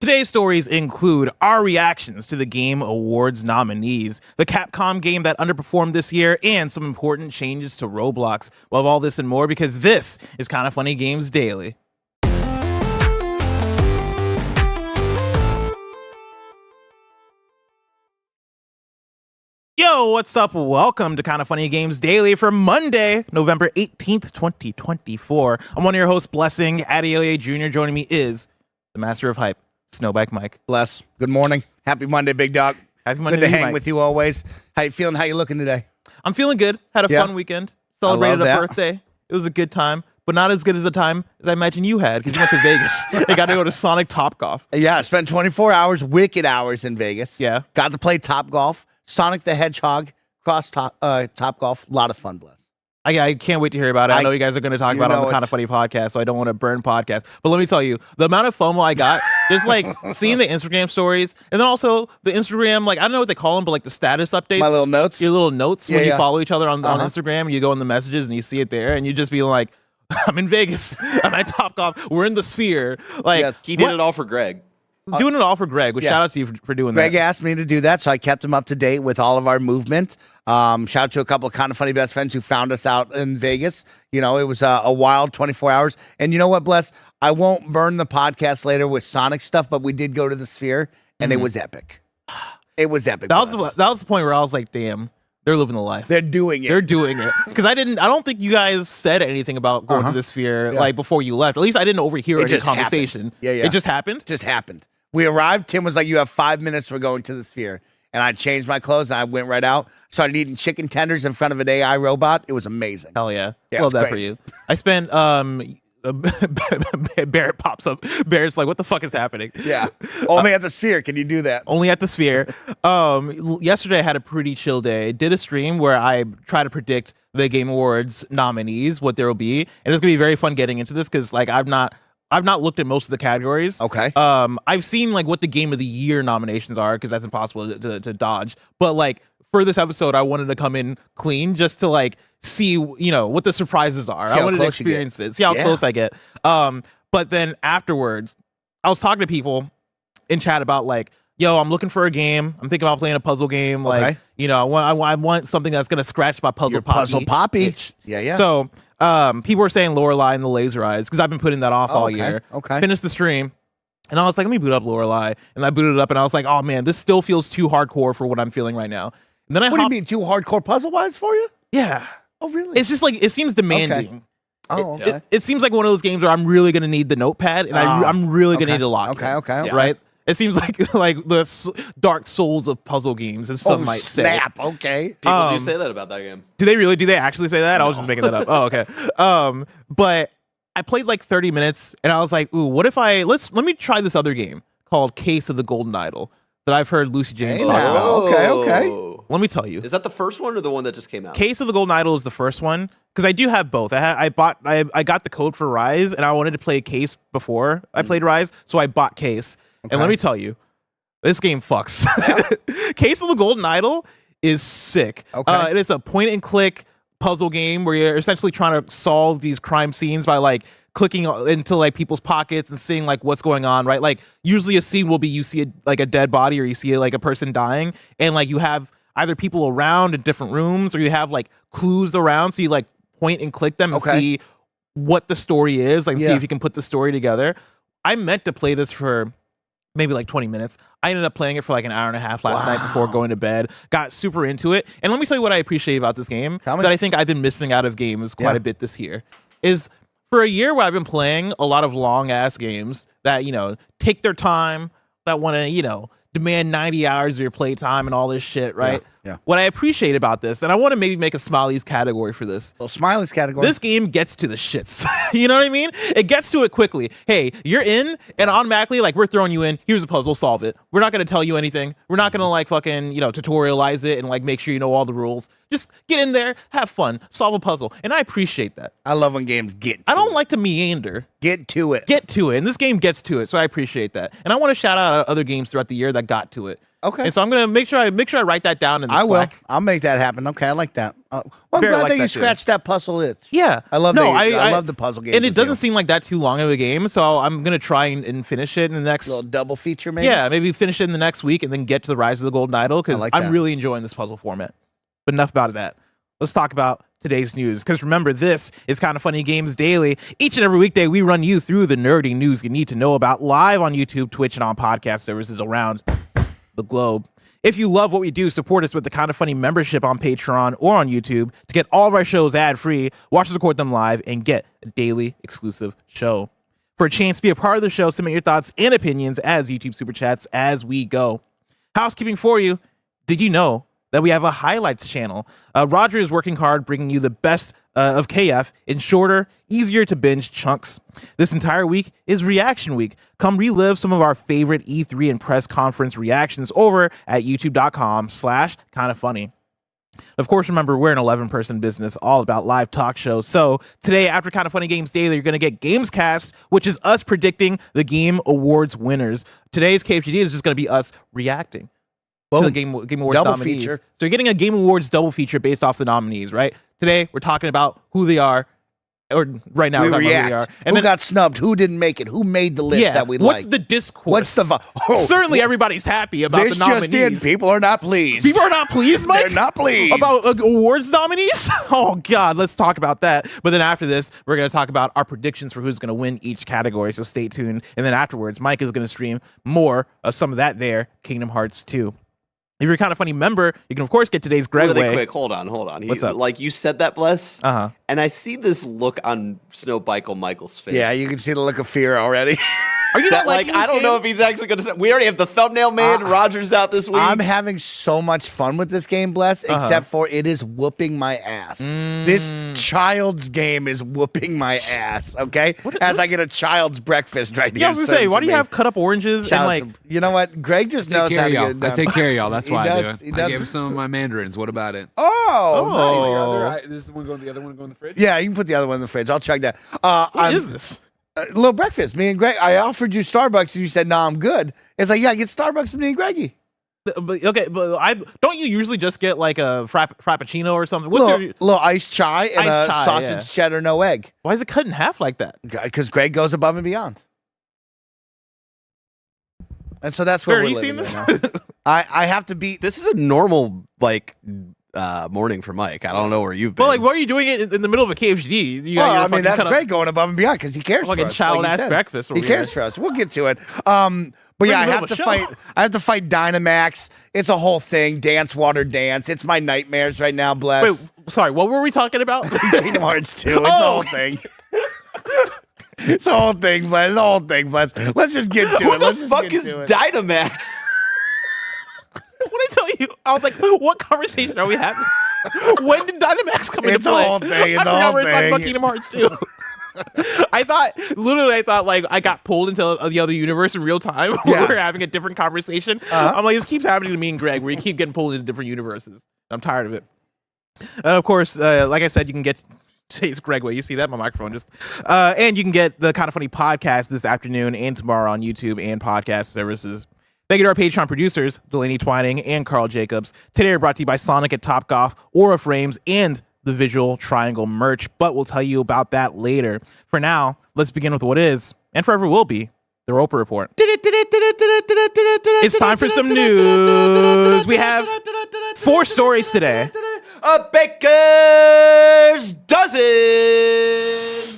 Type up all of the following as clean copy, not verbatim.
Today's stories include our reactions to the Game Awards nominees, the Capcom game that underperformed this year, and some important changes to Roblox. We'll have all this and more because this is Kinda Funny Games Daily. Yo, what's up? Welcome to Kinda Funny Games Daily for Monday, November 18th, 2024. I'm one of your hosts, Blessing. Adeoye Jr. Joining me is the master of hype, Snowbike Mike. Bless. Good morning. Happy Monday, big dog. Happy Monday Good to hang Mike. with you always. How you feeling? How you looking today? I'm feeling good. Had a fun weekend. Celebrated a birthday. It was a good time, but not as good as the time as I imagine you had because you went to Vegas and got to go to Sonic Topgolf. Yeah, I spent 24 hours, wicked hours in Vegas. Yeah. Got to play Topgolf, Sonic the Hedgehog, Topgolf. A lot of fun, Bless. I can't wait to hear about it. I know you guys are going to talk about it on the Kinda Funny podcast, so I don't want to burn podcast. But let me tell you, the amount of FOMO I got, just like seeing the Instagram stories, and then also the Instagram, like I don't know what they call them, but like the status updates. My little notes. Your little notes when you follow each other on Instagram, and you go in the messages and you see it there, and you just be like, I'm in Vegas. I'm at Topgolf. We're in the Sphere. Like he did it all for Greg. Doing it all for Greg. Well, shout out to you for doing Greg that. Greg asked me to do that, so I kept him up to date with all of our movement. Shout out to a couple of Kinda Funny best friends who found us out in Vegas. You know, it was a wild 24 hours. And you know what, Bless? I won't burn the podcast later with Sonic stuff, but we did go to the Sphere, and it was epic. It was epic. That was the point where I was like, damn. They're living the life. They're doing it. They're doing it. Because I don't think you guys said anything about going to the Sphere like before you left. At least I didn't overhear any conversation. Happened. Yeah. It just happened? Just happened. We arrived. Tim was like, you have 5 minutes. We're going to the Sphere. And I changed my clothes and I went right out. Started eating chicken tenders in front of an AI robot. It was amazing. Hell yeah. Love that for you. I spent Barrett pops up. Barrett's like, what the fuck is happening? Yeah. Only at the Sphere can you do that. Only at the Sphere. Yesterday I had a pretty chill day. Did a stream where I try to predict the Game Awards nominees, what there will be. And it's gonna be very fun getting into this because like I've not looked at most of the categories. Okay. I've seen like what the Game of the Year nominations are because that's impossible to dodge. But like for this episode, I wanted to come in clean just to like see what the surprises are. I wanted to experience it, see how close I get. But then afterwards, I was talking to people in chat about like, yo, I'm looking for a game. I'm thinking about playing a puzzle game. Like, I want something that's gonna scratch my puzzle poppy. Yeah. So people were saying Lorelei and the Laser Eyes because I've been putting that off all year. Okay. Finished the stream, and I was like, let me boot up Lorelei, and I booted it up, and I was like, oh man, this still feels too hardcore for what I'm feeling right now. And then what do you mean too hardcore puzzle-wise for you? Yeah. Oh really? It's just like it seems demanding. Okay. Oh, okay. It seems like one of those games where I'm really gonna need the notepad, and I'm really gonna need to lock. Okay. Right. It seems like the dark souls of puzzle games, as some might say. Snap. Okay. People do say that about that game. Do they really? Do they actually say that? No. I was just making that up. Oh, okay. But I played like 30 minutes, and I was like, "Ooh, what if let me try this other game called Case of the Golden Idol that I've heard Lucy James talk about." Okay. Let me tell you. Is that the first one or the one that just came out? Case of the Golden Idol is the first one because I do have both. I got the code for Rise, and I wanted to play Case before I played Rise, so I bought Case. And let me tell you, this game fucks. Case of the Golden Idol is sick. Okay. It is a point and click puzzle game where you're essentially trying to solve these crime scenes by like clicking into like people's pockets and seeing like what's going on, right? Like usually a scene will be you see a dead body or you see like a person dying, and like you have either people around in different rooms or you have like clues around, so you like point and click them and see what the story is, like see if you can put the story together. I meant to play this for maybe like 20 minutes. I ended up playing it for like an hour and a half last night before going to bed. Got super into it. And let me tell you what I appreciate about this game that I think I've been missing out of games quite a bit this year is for a year where I've been playing a lot of long ass games that, take their time, that want to, demand 90 hours of your playtime and all this shit, right? Yeah. What I appreciate about this, and I want to maybe make a Smileys category for this. Well, Smileys category. This game gets to the shits. You know what I mean? It gets to it quickly. Hey, you're in, and automatically, like, we're throwing you in. Here's a puzzle, solve it. We're not going to tell you anything. We're not going to, like, fucking, tutorialize it and, like, make sure you know all the rules. Just get in there, have fun, solve a puzzle. And I appreciate that. I love when games get to I don't like to meander. Get to it. Get to it. And this game gets to it, so I appreciate that. And I want to shout out other games throughout the year that got to it. Okay. And so I'm gonna make sure I write that down in the I will. Slack. I'll make that happen. Okay, I like that. Well, I'm Bear glad likes that you that too. scratched that puzzle itch. Yeah, I love no, I love the puzzle game. and it doesn't seem like that too long of a game. So I'm gonna try and finish it in the next. little double feature, maybe. Yeah, maybe finish it in the next week and then get to the Rise of the Golden Idol because like I'm that. really enjoying this puzzle format. But enough about that. Let's talk about today's news. Because remember, this is Kind of Funny Games Daily. Each and every weekday, we run you through the nerdy news you need to know about live on YouTube, Twitch, and on podcast services around the globe. If you love what we do, support us with the Kind of Funny membership on Patreon or on YouTube to get all of our shows ad-free, watch us record them live, and get a daily exclusive show. For a chance to be a part of the show, submit your thoughts and opinions as YouTube Super Chats as we go. Housekeeping for you. Did you know that we have a highlights channel? Roger is working hard, bringing you the best of KF in shorter, easier to binge chunks. This entire week is Reaction Week. Come relive some of our favorite E3 and press conference reactions over at youtube.com/kindafunny. Of course, remember, we're an 11-person business all about live talk shows. So today, after Kind of Funny Games Daily, you're going to get GAMESCAST, which is us predicting the Game Awards winners. Today's KFGD is just going to be us reacting to the Game Awards Double nominees. feature. So you're getting a Game Awards double feature based off the nominees, right? Today, we're talking about who they are, or right now, We we're talking about react. who they are. Who And then, got snubbed? Who didn't make it? Who made the list that we what's like? the discourse? What's the Certainly, everybody's happy about This the nominees. just in. People are not pleased. People are not pleased, Mike? They're not pleased. About awards nominees? Oh, God, let's talk about that. But then after this, we're going to talk about our predictions for who's going to win each category, so stay tuned. And then afterwards, Mike is going to stream more of some of that there, Kingdom Hearts 2. If you're a Kind of Funny member, you can, of course, get today's Really Gregway. quick, hold on. What's up? Like you said that, Bless, Uh-huh. and I see this look on Snowbikel Michael's face. Yeah, you can see the look of fear already. Are you That, not liking I this don't know game? if he's actually going to. We already have the thumbnail made. Roger's out this week. I'm having so much fun with this game, Bless, except for it is whooping my ass. This child's game is whooping my ass, okay? As I get a child's breakfast right Yeah, I here. was going to say, served why to do you me. have cut up oranges Shout and out like... to- you know what? Greg just knows Take how care to of get y'all. it done. I take care of y'all. That's He why does- I he do it. does. I gave him some of my mandarins. What about it? Oh, nice. This is one going. The other one going in the fridge. Yeah, you can put the other one in the fridge. I'll chug that. What is this? A little breakfast. Me and Greg. I offered you Starbucks, and you said, "No, I'm good." It's like, yeah, get Starbucks for me and Greggy. But, okay, but don't you usually just get like a frappuccino or something? What's Little, your... little iced chai and Iced a chai, sausage yeah. cheddar, no egg. Why is it cut in half like that? Because Greg goes above and beyond. And so that's what Are we're you living seeing right this? now. I have to beat. This is a normal morning for Mike. I don't know where you've been. Well, like, why are you doing it in the middle of a KFGD? You Oh, I your mean, fucking that's cut up Greg going above and beyond because he cares fucking for us. child like he ass said. breakfast. He over cares here. for us. We'll get to it. But yeah, I in the have middle to of a fight. show. I have to fight Dynamax. It's a whole thing. Dance, water, dance. It's my nightmares right now. Bless. Wait, sorry, what were we talking about? Kingdom Hearts 2. It's a whole thing. It's a whole thing, Bless. It's a whole thing, Bless. Let's just get to what it. Let's the just fuck get is to it. Dynamax? When I tell you, I was like, what conversation are we having? When did Dynamax come into It's a play? whole thing. It's I a forgot whole we were talking about thing. Kingdom Hearts 2. I thought like I got pulled into the other universe in real time. Yeah. We're having a different conversation. I'm like, this keeps happening to me and Greg, where you keep getting pulled into different universes. I'm tired of it. And of course, like I said, you can get today's Gregway. You see that? My microphone just. And you can get the Kind of Funny podcast this afternoon and tomorrow on YouTube and podcast services. Thank you to our Patreon producers, Delaney Twining and Carl Jacobs. Today we're brought to you by Sonic at Topgolf, Aura Frames, and the Visual Triangle merch, but we'll tell you about that later. For now, let's begin with what is, and forever will be, the Roper Report. It's time for some news. We have 4 stories today. A baker's dozen.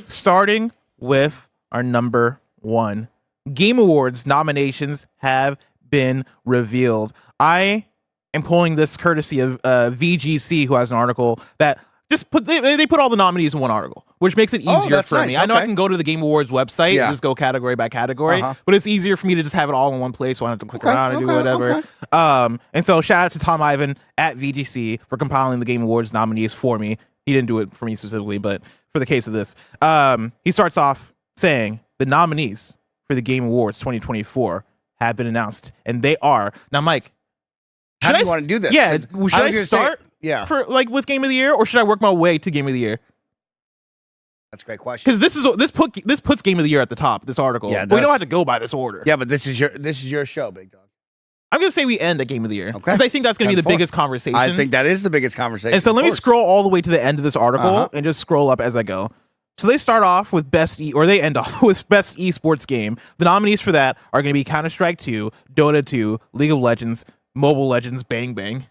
Starting with our number 1. Game Awards nominations have been revealed. I am pulling this courtesy of VGC, who has an article that just they put all the nominees in one article, which makes it easier that's for nice. me. I know I Okay. can go to the Game Awards website Yeah. and just go category by category, but it's easier for me to just have it all in one place, so I don't have to click around and do whatever. Okay. And so shout out to Tom Ivan at VGC for compiling the Game Awards nominees for me. He didn't do it for me specifically, but for the case of this, he starts off saying the nominees for the Game Awards 2024 have been announced, and they are now, Mike. How do you want to do this? Yeah, 'Cause should I was gonna start say- yeah, for like with Game of the Year, or should I work my way to Game of the Year? that's a great question. Because this puts Game of the Year at the top. This article, Yeah, it but we don't does. have to go by this order. Yeah, but this is your show, big dog. I'm gonna say we end at Game of the Year Okay. because I think that's gonna be the 10-4. biggest conversation. I think that is the biggest conversation. And so of let me course. scroll all the way to the end of this article Uh-huh. and just scroll up as I go. So they start off with they end off with best esports game. The nominees for that are going to be Counter-Strike 2, Dota 2, League of Legends, Mobile Legends, Bang Bang.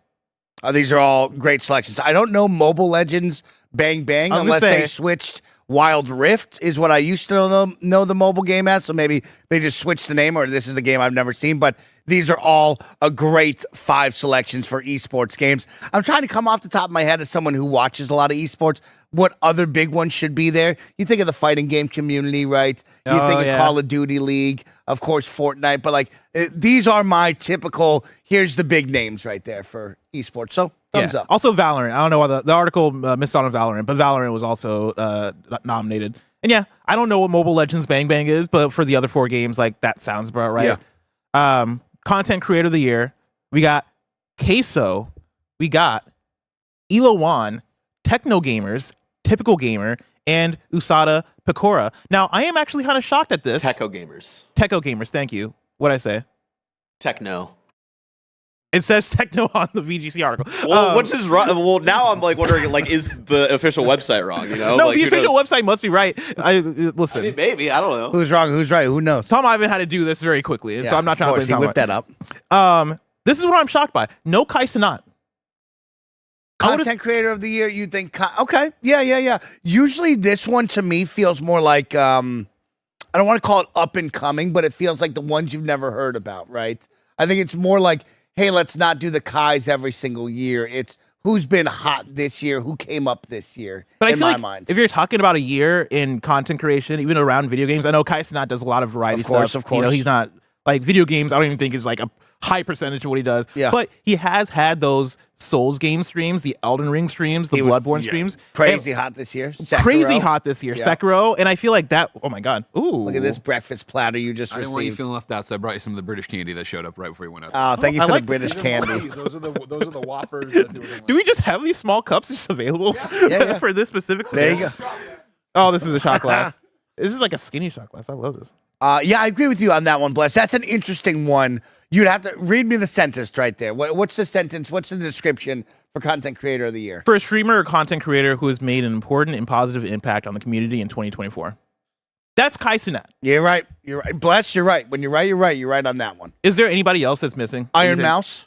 These are all great selections. I don't know Mobile Legends Bang Bang I was gonna unless say- they switched. Wild Rift is what I used to know the mobile game as, so maybe they just switched the name, or this is the game I've never seen. But these are all a great 5 selections for esports games. I'm trying to come off the top of my head as someone who watches a lot of esports. What other big ones should be there? You think of the fighting game community, right? You think of Call of Duty League, of course, Fortnite. But like these are my typical. Here's the big names right there for esports. So thumbs up. Also Valorant. I don't know why the article missed out on Valorant, but Valorant was also nominated. And yeah, I don't know what Mobile Legends Bang Bang is, but for the other 4 games, like that sounds about right. Yeah. Content Creator of the Year, we got Queso, we got Elowan, Techno Gamers, Typical Gamer, and Usada Pecora. Now, I am actually kind of shocked at this. Techo gamers. Techo Gamers, thank you. What'd I say? Techno. It says Techno on the VGC article. Well, what's his wrong? Well, now I'm like wondering, like, is the official website wrong? You know, No, like, the who official knows? website must be right. Listen. I mean, maybe I don't know. Who's wrong? Who's right? Who knows? Tom Ivan had to do this very quickly, and so I'm not trying to blame He Tom whipped Ivan. that up. This is what I'm shocked by. No Kai Cenat. Content creator of the year, you think? Okay, yeah. Usually, this one to me feels more like I don't want to call it up and coming, but it feels like the ones you've never heard about, right? I think it's more like, hey, let's not do the Kais every single year. It's who's been hot this year, who came up this year. But I in feel my like mind, if you're talking about a year in content creation, even around video games, I know Kai Cenat does a lot of variety Of course, stuff. of You know, course. he's not like video games. I don't even think is like a high percentage of what he does. Yeah. But he has had those Souls game streams, the Elden Ring streams, the He was- Bloodborne yeah, streams. crazy hot this year. Crazy Sekiro. hot this year. Yeah. Sekiro. And I feel like that, oh my God. Ooh. Look at this breakfast platter you just I didn't want you received. feeling left out, so I brought you some of the British candy that showed up right before you went out. Oh, thank you I for like- the British candy. Those are the Whoppers. That Do we just have these small cups just available Yeah. for this specific There you scenario? go. Oh, this is a shot glass. This is like a skinny shot glass. I love this. Yeah, I agree with you on that one, Bless. That's an interesting one. You'd have to read me the sentence right there. What's the sentence? What's the description for Content Creator of the Year? For a streamer or content creator who has made an important and positive impact on the community in 2024. That's Kai Cenat. You're right. You're right. Bless, you're right. When you're right, you're right. You're right on that one. Is there anybody else that's missing? Iron Either- Mouse,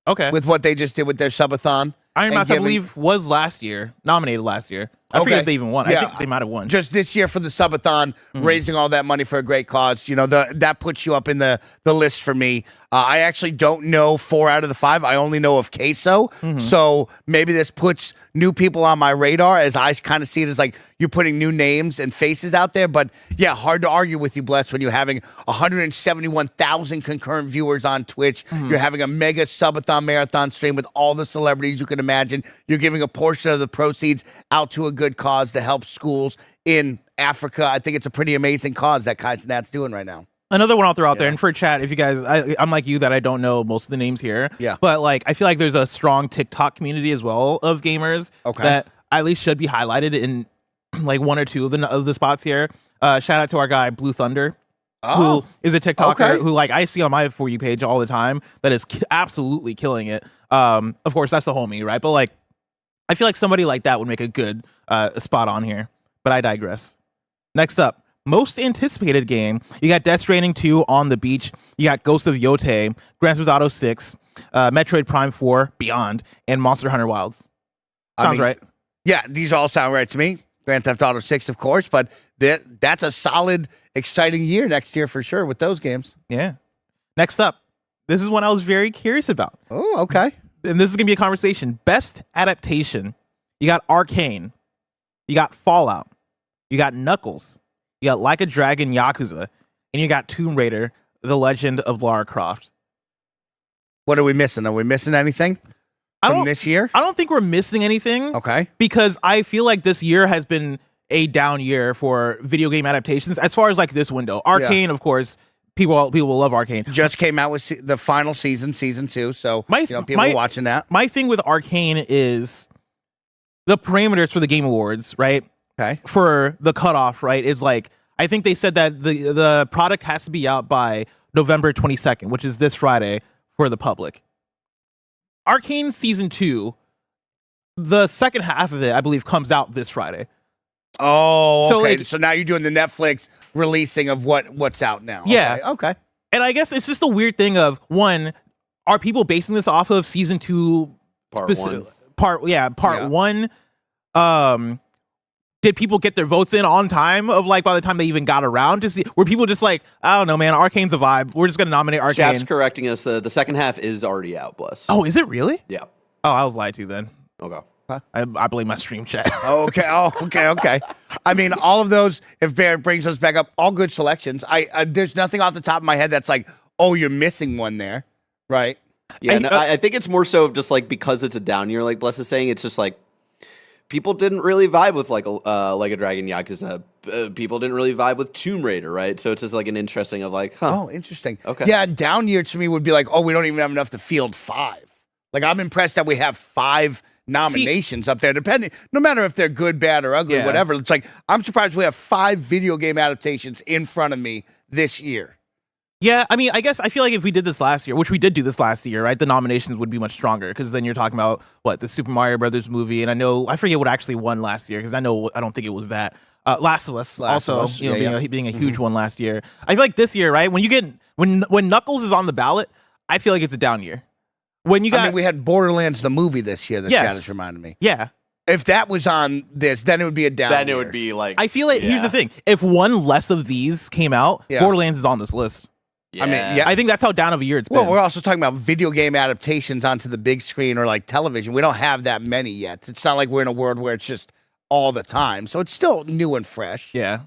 Okay. with what they just did with their subathon. Iron and Mouse, I giving- believe, was last year, nominated last year. I forget Okay. if they even won. I Yeah. think they might have won. Just this year for the subathon, Mm-hmm. raising all that money for a great cause. You know, that puts you up in the list for me. I actually don't know 4 out of the 5. I only know of Queso. Mm-hmm. So maybe this puts new people on my radar, as I kind of see it as like you're putting new names and faces out there. But yeah, hard to argue with you, Bless, when you're having 171,000 concurrent viewers on Twitch. Mm-hmm. You're having a mega subathon marathon stream with all the celebrities you can imagine. You're giving a portion of the proceeds out to a good cause to help schools in Africa. I think it's a pretty amazing cause that Kai Cenat's doing right now. Another one I'll throw out there, and for chat, if you guys, I'm like you that I don't know most of the names here. Yeah. But like, I feel like there's a strong TikTok community as well of gamers Okay. that at least should be highlighted in like 1 or 2 of the spots here. Shout out to our guy Blue Thunder, who is a TikToker okay. who like I see on my For You page all the time that is absolutely killing it. Of course, that's the homie, right? But like, I feel like somebody like that would make a good spot on here. But I digress. Next up, most anticipated game. You got Death Stranding 2 on the beach. You got Ghost of Yotei, Grand Theft Auto 6, Metroid Prime 4 Beyond, and Monster Hunter Wilds. Sounds right. Yeah, these all sound right to me. Grand Theft Auto 6, of course, but that's a solid, exciting year next year for sure with those games. Yeah. Next up, this is one I was very curious about. Oh, okay. And this is going to be a conversation. Best adaptation. You got Arcane. You got Fallout. You got Knuckles. You got Like a Dragon Yakuza. And you got Tomb Raider, The Legend of Lara Croft. What are we missing? Are we missing anything from this year? I don't think we're missing anything. Okay. Because I feel like this year has been a down year for video game adaptations as far as like this window. Arcane, of course, people will love Arcane. Just came out with the final season 2, so people are watching that. My thing with Arcane is the parameters for the Game Awards, right? Okay. For the cutoff, right? Is like, I think they said that the product has to be out by November 22nd, which is this Friday, for the public. Arcane Season 2, the second half of it, I believe, comes out this Friday. Oh, So, okay. like- So now you're doing the Netflix releasing of what's out now. Yeah. Okay. And I guess it's just a weird thing of, one, are people basing this off of Season 2 Part one. Part Yeah. 1? Did people get their votes in on time of like by the time they even got around to see? Were people just like, I don't know, man, Arcane's a vibe. We're just gonna nominate Arcane. Chat's correcting us. The second half is already out, Bless. Oh, is it really? Yeah. Oh, I was lied to then. Okay. I blame my stream chat. Okay. Oh, okay. I mean, all of those, if Barrett brings us back up, all good selections. There's nothing off the top of my head that's like, oh, you're missing one there, right? Yeah, I think it's more so of just like because it's a down year, like Bless is saying, it's just like people didn't really vibe with like a Dragon Yakuza. People didn't really vibe with Tomb Raider, right? So it's just like an interesting of like, Oh, interesting. Okay. Yeah, down year to me would be like, oh, we don't even have enough to field 5. Like, I'm impressed that we have 5 nominations up there, depending, no matter if they're good, bad, or ugly, Yeah. whatever. It's like, I'm surprised we have 5 video game adaptations in front of me this year. Yeah, I mean, I guess I feel like if we did this last year, which we did do this last year, right, the nominations would be much stronger because then you're talking about the Super Mario Brothers movie, and I forget what actually won last year because I don't think it was that. Last of Us Last of also, Us, being a huge one last year. I feel like this year, right, when Knuckles is on the ballot, I feel like it's a down year. When you got, I mean, we had Borderlands the movie this year that Yes. Janice reminded me. yeah. If that was on this, then it would be a down then it year. would be like. I feel like here's the thing: if one less of these came out, Yeah. Borderlands is on this list. Yeah. I mean, yeah. I think that's how down of a year it's been. Well, we're also talking about video game adaptations onto the big screen or like television. We don't have that many yet. It's not like we're in a world where it's just all the time. So it's still new and fresh. yeah.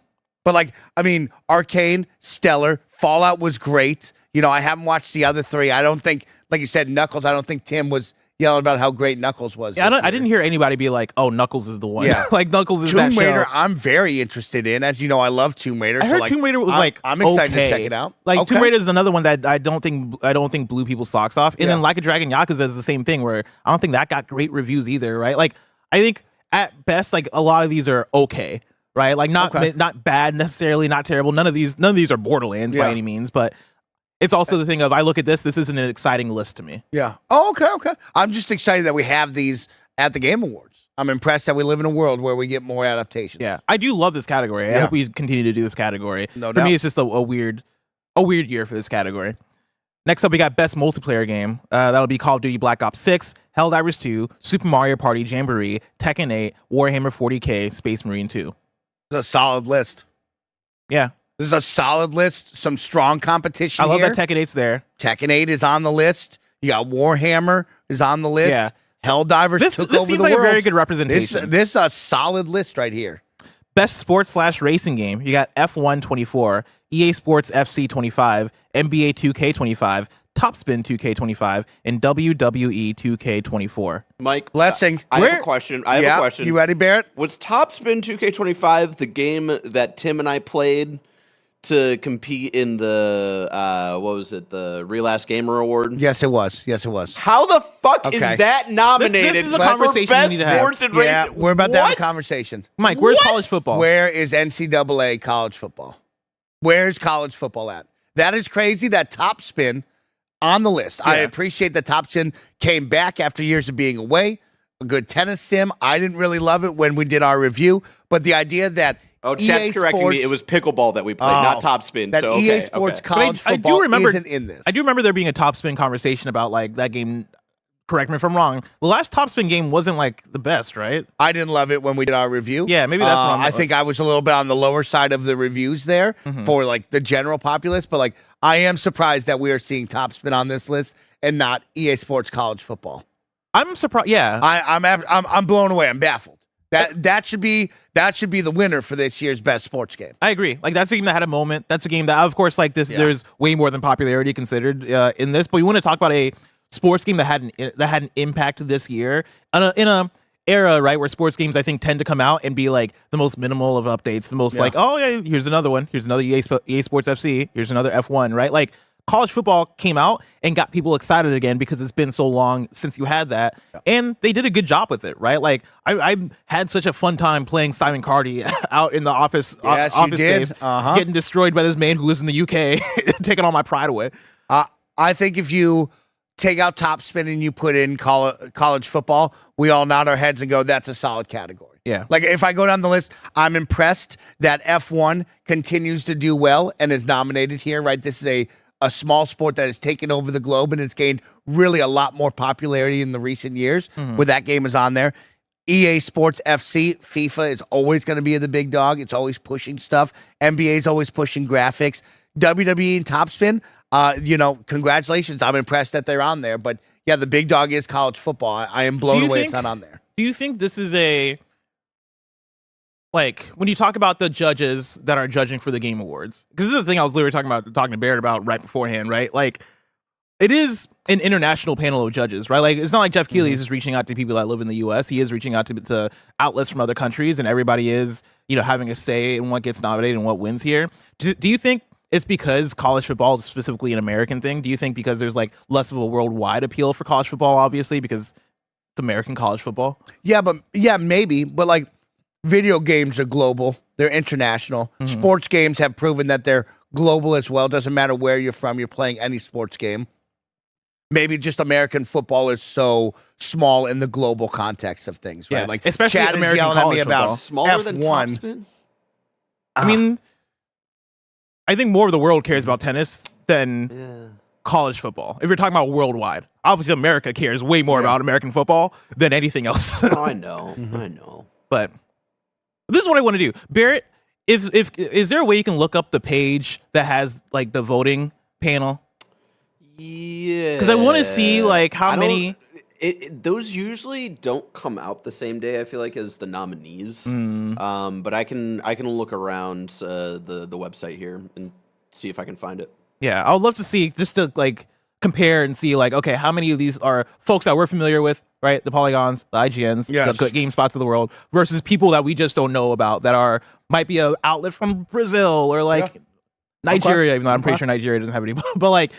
But like, I mean, Arcane, stellar. Fallout was great. You know, I haven't watched the other 3. I don't think, like you said, Knuckles, I don't think Tim was yelling about how great Knuckles was. Yeah, this I year. didn't hear anybody be like, "Oh, Knuckles is the one." Yeah. like Knuckles is that Tomb Raider, show. I'm very interested in. As you know, I love Tomb Raider. I so heard like, Tomb Raider was I'm excited okay. to check it out. Like Okay. Tomb Raider is another one that I don't think blew people's socks off. And then Yeah. Like a Dragon Yakuza is the same thing where I don't think that got great reviews either, right? Like I think at best, like a lot of these are okay, right? Like not bad necessarily, not terrible. None of these are Borderlands by Yeah. any means, but it's also the thing of I look at this isn't an exciting list to me. Yeah. Oh, okay. I'm just excited that we have these at the Game Awards. I'm impressed that we live in a world where we get more adaptations. Yeah, I do love this category. I Yeah. hope we continue to do this category. No for doubt. me, it's just a weird year for this category. Next up, we got Best Multiplayer Game. That'll be Call of Duty Black Ops 6, Helldivers 2, Super Mario Party Jamboree, Tekken 8, Warhammer 40K, Space Marine 2. It's a solid list. Yeah, This is a solid list. Some strong competition I love here. that Tekken 8's there. Tekken 8 is on the list. You got Warhammer is on the list. Yeah. Helldivers This took over seems the like world. a very good representation. This is a solid list right here. Best Sports/Racing Game. You got F1 24, EA Sports FC 25, NBA 2K 25, Topspin 2K 25, and WWE 2K 24. Mike, Blessing. I have a question. I have a question. You ready, Barrett? Was Topspin 2K25 the game that Tim and I played to compete in the what was it, the Real Ass Gamer Award? Yes, it was. Yes, it was. How the fuck Okay. is that nominated This is a for conversation best we need to have. sports and Yeah, racing? we're about to have a What? conversation. Mike, where's What? college football? Where is NCAA college football? Where's college football at? That is crazy. That Topspin on the list. I Yeah. appreciate that Topspin came back after years of being away. A good tennis sim. I didn't really love it when we did our review, but the idea that Oh, chat's EA correcting Sports, me. It was pickleball that we played, not Topspin. that So okay, EA Sports okay. college But I football do remember isn't in this. I do remember there being a Topspin conversation about like that game. Correct me if I'm wrong. The last Topspin game wasn't like the best, right? I didn't love it when we did our review. Yeah, maybe that's what I'm- I think I was a little bit on the lower side of the reviews there for like the general populace, but like I am surprised that we are seeing Topspin on this list and not EA Sports college football. I'm surprised. Yeah, I'm blown away. I'm baffled. That should be the winner for this year's best sports game. I agree. Like that's a game that had a moment. That's a game that, of course, like this, there's way more than popularity considered in this. But we want to talk about a sports game that had an impact this year in a era, right, where sports games I think tend to come out and be like the most minimal of updates, the most like, oh yeah, here's another one, here's another EA Sports FC, here's another F1, right? Like college football came out and got people excited again because it's been so long since you had that, and they did a good job with it, right? Like I had such a fun time playing Simon Cardy out in the office. Yes, you office did. days, getting destroyed by this man who lives in the UK, taking all my pride away. I think if you take out top spin and you put in college football, we all nod our heads and go, that's a solid category. Yeah. Like if I go down the list, I'm impressed that F1 continues to do well and is nominated here, right? This is a small sport that has taken over the globe and it's gained really a lot more popularity in the recent years where that game is on there. EA Sports FC, FIFA is always going to be the big dog. It's always pushing stuff. NBA is always pushing graphics. WWE and Topspin, congratulations. I'm impressed that they're on there. But yeah, the big dog is college football. I am blown away it's not on there. Do you think this is when you talk about the judges that are judging for the Game Awards, because this is the thing I was literally talking to Barrett about right beforehand, right? Like, it is an international panel of judges, right? Like, it's not like Jeff Keighley is just reaching out to people that live in the U.S. He is reaching out to outlets from other countries, and everybody is, having a say in what gets nominated and what wins here. Do you think it's because college football is specifically an American thing? Do you think because there's like less of a worldwide appeal for college football, obviously, because it's American college football? Yeah, maybe. But like, video games are global. They're international. Sports games have proven that they're global as well. Doesn't matter where you're from. You're playing any sports game. Maybe just American football is so small in the global context of things, right? Yeah, like especially Chad is American yelling at me college about football. Smaller F1. than Topspin? I mean, I think more of the world cares about tennis than college football. If you're talking about worldwide, obviously America cares way more about American football than anything else. Oh, I know. I know. But this is what I want to do. Barrett, is there a way you can look up the page that has like the voting panel? Yeah. Because I want to see like how many. Those usually don't come out the same day, I feel like, as the nominees. But I can look around the website here and see if I can find it. Yeah, I would love to see, just to like compare and see like, okay, how many of these are folks that we're familiar with, right? The Polygons, the IGNs, the good game spots of the world, versus people that we just don't know about that might be an outlet from Brazil or like Nigeria, even though I'm pretty sure Nigeria doesn't have any. But like,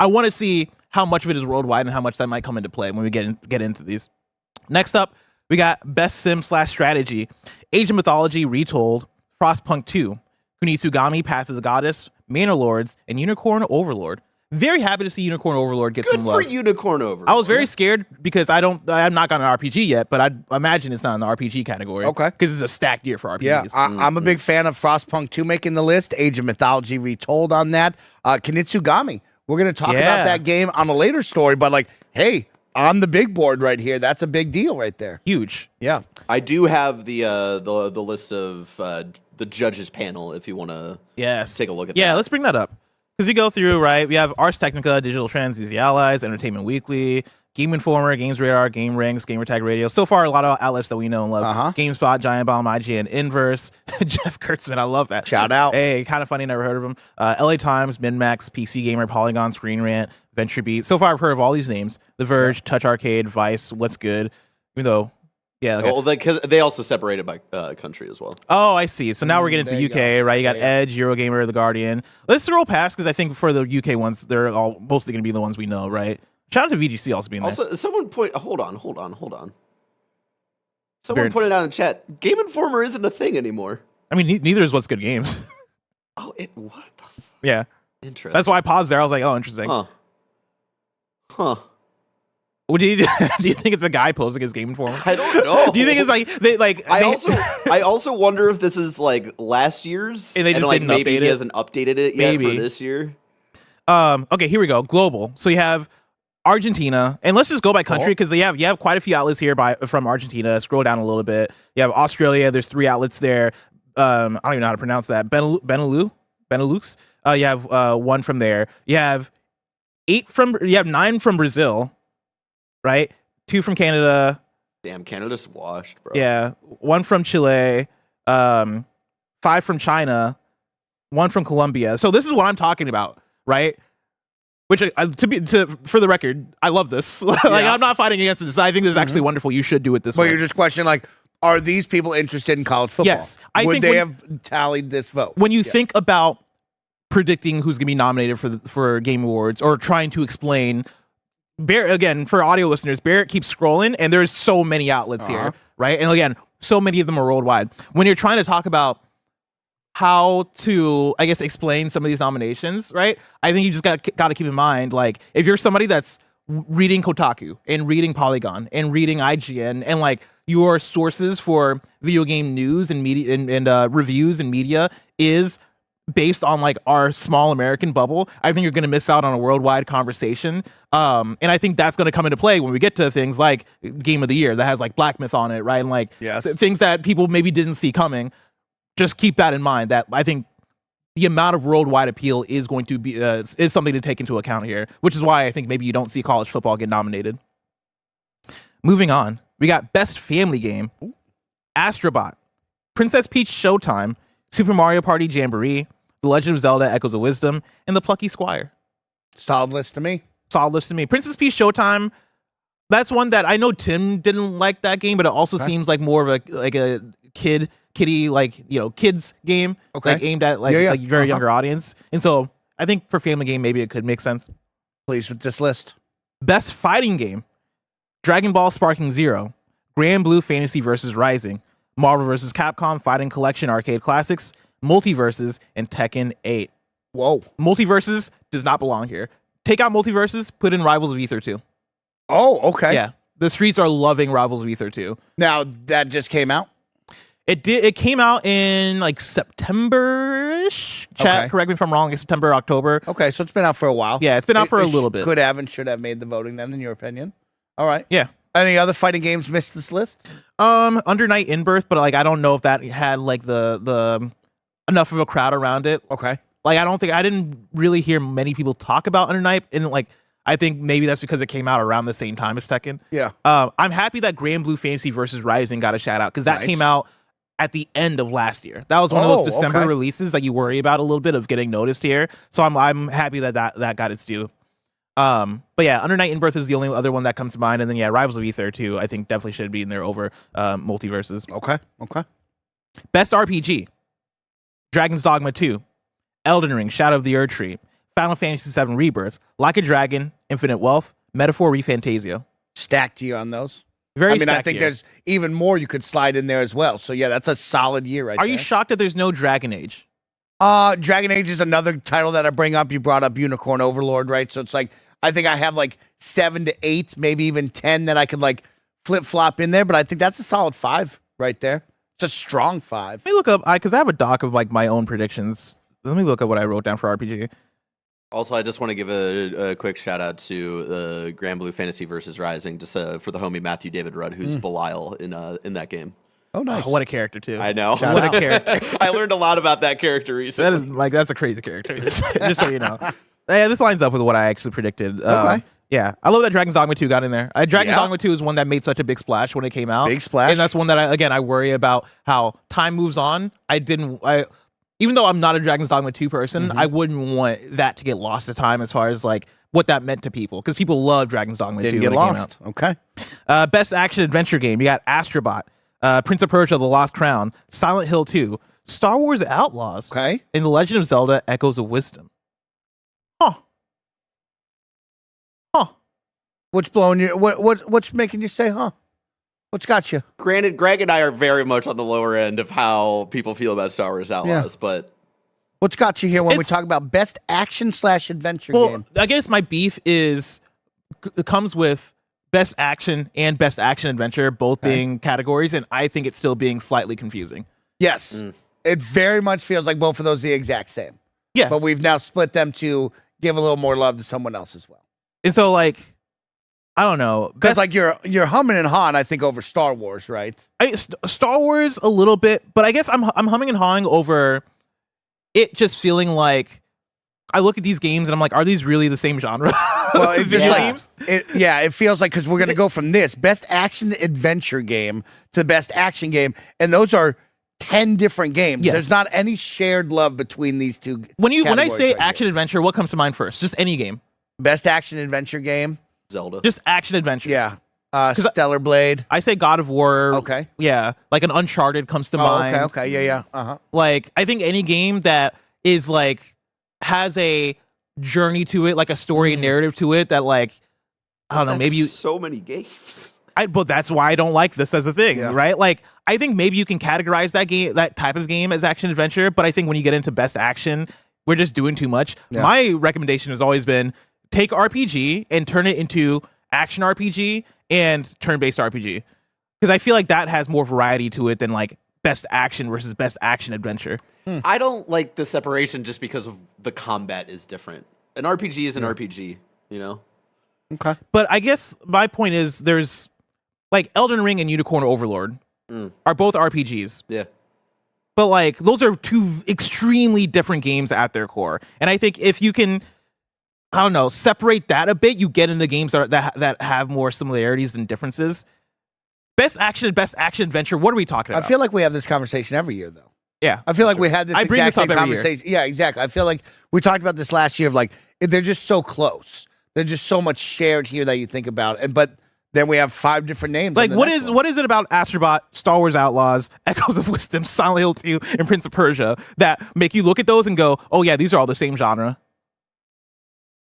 I want to see how much of it is worldwide and how much that might come into play when we get into these. Next up, we got Best Sim/Strategy, Age of Mythology Retold, Frostpunk 2, Kunitsugami Path of the Goddess, Manor Lords, and Unicorn Overlord. Very happy to see Unicorn Overlord get some love. Good for Unicorn Overlord. I was very scared because I'm not got an RPG yet, but I imagine it's not in the RPG category. Okay. Because it's a stacked year for RPGs. Yeah, I'm a big fan of Frostpunk 2 making the list. Age of Mythology Retold on that. Kunitsugami. We're going to talk about that game on a later story, but like, hey, on the big board right here, that's a big deal right there. Huge. Yeah. I do have the list of the judges panel if you want to take a look at that. Yeah, let's bring that up. Because we go through, right, we have Ars Technica, Digital Trends, Easy Allies, Entertainment Weekly, Game Informer, Games Radar, Game Ranks, Gamertag Radio. So far, a lot of outlets that we know and love. GameSpot, Giant Bomb, IGN, Inverse, Jeff Kurtzman, I love that. Shout out. Hey, kind of funny, never heard of him. LA Times, MinMax, PC Gamer, Polygon, Screen Rant, VentureBeat. So far, I've heard of all these names. The Verge, Touch Arcade, Vice, What's Good. Even though, well, they also separated by country as well. Oh, I see. So now we're getting to UK, right? You got Edge, Eurogamer, The Guardian. Let's scroll past because I think for the UK ones, they're all mostly going to be the ones we know, right? Shout out to VGC also being there. Also, someone hold on. Someone pointed out in the chat, Game Informer isn't a thing anymore. I mean, neither is What's Good Games. Oh, what the fuck? Yeah. Interesting. That's why I paused there. I was like, oh, interesting. Huh. What do you think it's a guy posing as Game Informer? I don't know. Do you think it's like I also wonder if this is like last year's and they just like didn't maybe update he it? hasn't updated it yet for this year. Okay, here we go. Global. So you have Argentina, and let's just go by country because you have quite a few outlets here from Argentina. Scroll down a little bit. You have Australia. There's 3 outlets there. I don't even know how to pronounce that. Benelux. You have 1 from there. You have 9 from Brazil, right? 2 from Canada. Damn, Canada's washed, bro. Yeah, 1 from Chile. 5 from China. 1 from Colombia. So this is what I'm talking about, right? Which, for the record, I love this. I'm not fighting against this. I think this is actually wonderful. You should do it this way. But you're just questioning, like, are these people interested in college football? Yes. Would they have tallied this vote? When you think about predicting who's going to be nominated for Game Awards or trying to explain, Barrett, again, for audio listeners, Barrett keeps scrolling, and there's so many outlets here, right? And again, so many of them are worldwide. When you're trying to talk about how to, I guess, explain some of these nominations, right? I think you just got to keep in mind, like, if you're somebody that's reading Kotaku and reading Polygon and reading IGN and like your sources for video game news and media and reviews and media is based on like our small American bubble, I think you're going to miss out on a worldwide conversation. And I think that's going to come into play when we get to things like Game of the Year that has like Black Myth on it, right? And like things that people maybe didn't see coming. Just keep that in mind, that I think the amount of worldwide appeal is going to be is something to take into account here, which is why I think maybe you don't see college football get nominated. Moving on, we got Best Family Game, Astrobot, Princess Peach Showtime, Super Mario Party Jamboree, The Legend of Zelda Echoes of Wisdom, and The Plucky Squire. Solid list to me. Solid list to me. Princess Peach Showtime, that's one that I know Tim didn't like that game, but it also seems like more of a kiddie, like, you know, kids game, like aimed at like very younger audience. And so I think for family game, maybe it could make sense. Pleased with this list. Best Fighting Game, Dragon Ball Sparking Zero, Grand Blue Fantasy vs. Rising, Marvel vs. Capcom Fighting Collection Arcade Classics, Multiverses, and Tekken 8. Whoa. Multiverses does not belong here. Take out Multiverses, put in Rivals of Ether 2. Oh, okay. Yeah. The streets are loving Rivals of Ether 2. Now, that just came out? It did. It came out in like September-ish. Chat, correct me if I'm wrong. It's September, October. Okay, so it's been out for a while. Yeah, it's been out for a little bit. Could have and should have made the voting then, in your opinion. All right. Yeah. Any other fighting games missed this list? Under Night in Birth, but like I don't know if that had like the enough of a crowd around it. Okay. Like I didn't really hear many people talk about Under Night, and like I think maybe that's because it came out around the same time as Tekken. Yeah. I'm happy that Grand Blue Fantasy versus Rising got a shout out because that came out at the end of last year. That was one of those December releases that you worry about a little bit of getting noticed here. So I'm happy that got its due. But yeah, Under Night in Birth is the only other one that comes to mind, and then yeah, Rivals of Ether too. I think definitely should be in there over Multiverses. Okay. Best RPG: Dragon's Dogma 2, Elden Ring: Shadow of the Erd Tree, Final Fantasy VII Rebirth, Like a Dragon, Infinite Wealth, Metaphor ReFantasia. Stacked year on those. Very I mean, I stacked think year. there's even more you could slide in there as well. So yeah, that's a solid year right there. Are you shocked that there's no Dragon Age? Dragon Age is another title that I bring up. You brought up Unicorn Overlord, right? So it's like, I think I have like 7 to 8, maybe even 10 that I could like flip flop in there. But I think that's a solid 5 right there. It's a strong 5. Let me look up, because I have a doc of like my own predictions. Let me look up what I wrote down for RPG. Also, I just want to give a quick shout out to the Grand Blue Fantasy versus Rising, just for the homie Matthew David Rudd, who's Belial in that game. Oh, nice. Oh, what a character too. I know. What a character. I learned a lot about that character recently. That's a crazy character. just so you know. Yeah, this lines up with what I actually predicted. Okay. Yeah, I love that Dragon's Dogma 2 got in there. Dragon's Dogma 2 is one that made such a big splash when it came out. Big splash. And that's one that I worry about how time moves on. Even though I'm not a Dragon's Dogma 2 person, I wouldn't want that to get lost to time as far as like what that meant to people, because people love Dragon's Dogma 2 Didn't get when lost. it came out. Okay. Best action adventure game. You got Astrobot, Prince of Persia: The Lost Crown, Silent Hill 2, Star Wars Outlaws, Okay. and The Legend of Zelda: Echoes of Wisdom. Huh. What's blowing you? What's making you say, huh? What's got you? Granted, Greg and I are very much on the lower end of how people feel about Star Wars Outlaws, but What's got you here when we It's- talk about best action/adventure Well, game? I guess my beef comes with best action and best action adventure both being categories, and I think it's still being slightly confusing. Yes. It very much feels like both of those are the exact same. Yeah. But we've now split them to give a little more love to someone else as well. And so like I don't know. Because like you're humming and hawing, I think, over Star Wars, right? Star Wars a little bit, but I guess I'm humming and hawing over it just feeling like I look at these games and I'm like, are these really the same genre? Well, it's Video just like, games? it feels like, because we're going to go from this best action adventure game to best action game, and those are 10 different games. Yes. There's not any shared love between these two. When I categories say right action adventure, what comes to mind first? Just any game. here. Best action adventure game, Zelda. Just action adventure. yeah, Stellar Blade. I say God of War. Okay. Yeah, like an Uncharted comes to mind. Okay, yeah, Like I think any game that is like has a journey to it, like a story and narrative to it, that like I don't know, That's maybe you. so many games. But that's why I don't like this as a thing, Yeah. right? Like I think maybe you can categorize that type of game as action adventure, but I think when you get into best action, we're just doing too much. Yeah. My recommendation has always been take RPG and turn it into action RPG and turn-based RPG. Because I feel like that has more variety to it than like best action versus best action adventure. I don't like the separation just because of the combat is different. An RPG is an RPG, you know? Okay. But I guess my point is there's like Elden Ring and Unicorn Overlord are both RPGs. Yeah. But like those are two extremely different games at their core. And I think if you can, I don't know, separate that a bit, you get into games that have more similarities than differences. Best action and best action adventure, what are we talking about? I feel like we have this conversation every year, though. Yeah. I feel like we had this I bring exact this up same every year. conversation. Yeah, exactly. I feel like we talked about this last year of like, they're just so close. There's just so much shared here that you think about. But then we have 5 different names. Like, what is it about Astrobot, Star Wars Outlaws, Echoes of Wisdom, Silent Hill 2, and Prince of Persia that make you look at those and go, oh yeah, these are all the same genre?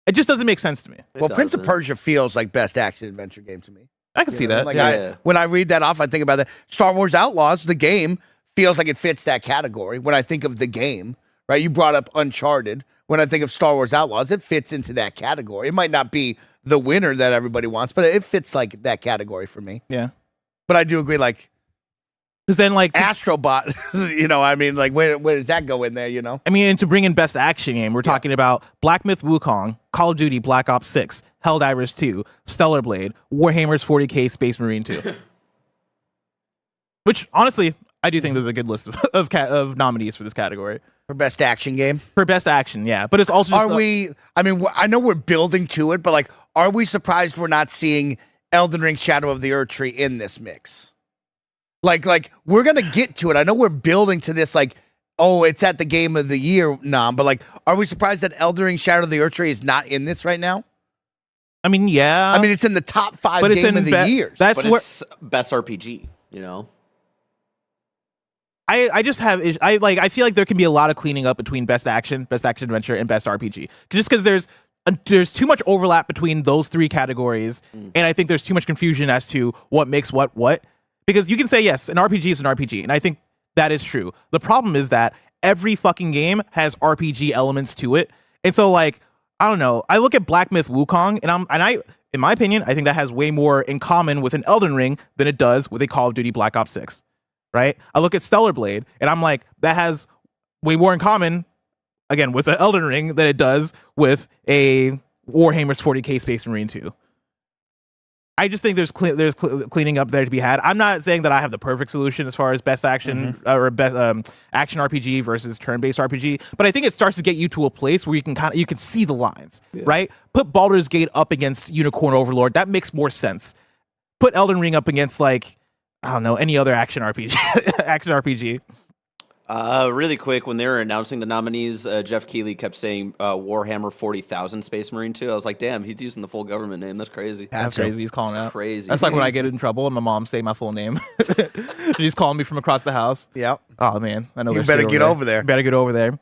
It just doesn't make sense to me. Well, Prince of Persia feels like best action adventure game to me. I can see that. Like Yeah. when I read that off, I think about that. Star Wars Outlaws, the game, feels like it fits that category. When I think of the game, right? You brought up Uncharted. When I think of Star Wars Outlaws, it fits into that category. It might not be the winner that everybody wants, but it fits like that category for me. Yeah. But I do agree, like, Because then, like, Astrobot, you know, I mean, like, where does that go in there, you know? I mean, and to bring in best action game, we're talking about Black Myth Wukong, Call of Duty Black Ops 6, Helldivers 2, Stellar Blade, Warhammer's 40K Space Marine 2. Which, honestly, I do think there's a good list of nominees for this category. For best action game. For best action, yeah. But it's also just I know we're building to it, but, like, are we surprised we're not seeing Elden Ring Shadow of the Erdtree in this mix? Like we're going to get to it. I know we're building to this, like, oh, it's at the game of the year, but, like, are we surprised that Elden Ring Shadow of the Erdtree is not in this right now? I mean, yeah. I mean, it's in the top 5 but it's game in of the year. That's But where it's best RPG, you know? I just have I feel like there can be a lot of cleaning up between best action adventure, and best RPG. Just because there's too much overlap between those 3 categories, and I think there's too much confusion as to what makes what. Because you can say, yes, an RPG is an RPG, and I think that is true. The problem is that every fucking game has RPG elements to it. And so, like, I don't know. I look at Black Myth Wukong, and in my opinion, I think that has way more in common with an Elden Ring than it does with a Call of Duty Black Ops 6. Right? I look at Stellar Blade, and I'm like, that has way more in common, again, with an Elden Ring than it does with a Warhammer's 40K Space Marine 2. I just think there's cleaning up there to be had. I'm not saying that I have the perfect solution as far as best action or best action RPG versus turn-based RPG, but I think it starts to get you to a place where you can see the lines, right? Put Baldur's Gate up against Unicorn Overlord. That makes more sense. Put Elden Ring up against, like, I don't know, any other action RPG. Really quick, when they were announcing the nominees, Jeff Keighley kept saying Warhammer 40,000 Space Marine 2. I was like, damn, he's using the full government name. That's crazy. That's crazy. He's calling out. Crazy. That's like when I get in trouble and my mom say my full name. She's calling me from across the house. Yep. Oh, man. I know. You better get over there. Better get over there.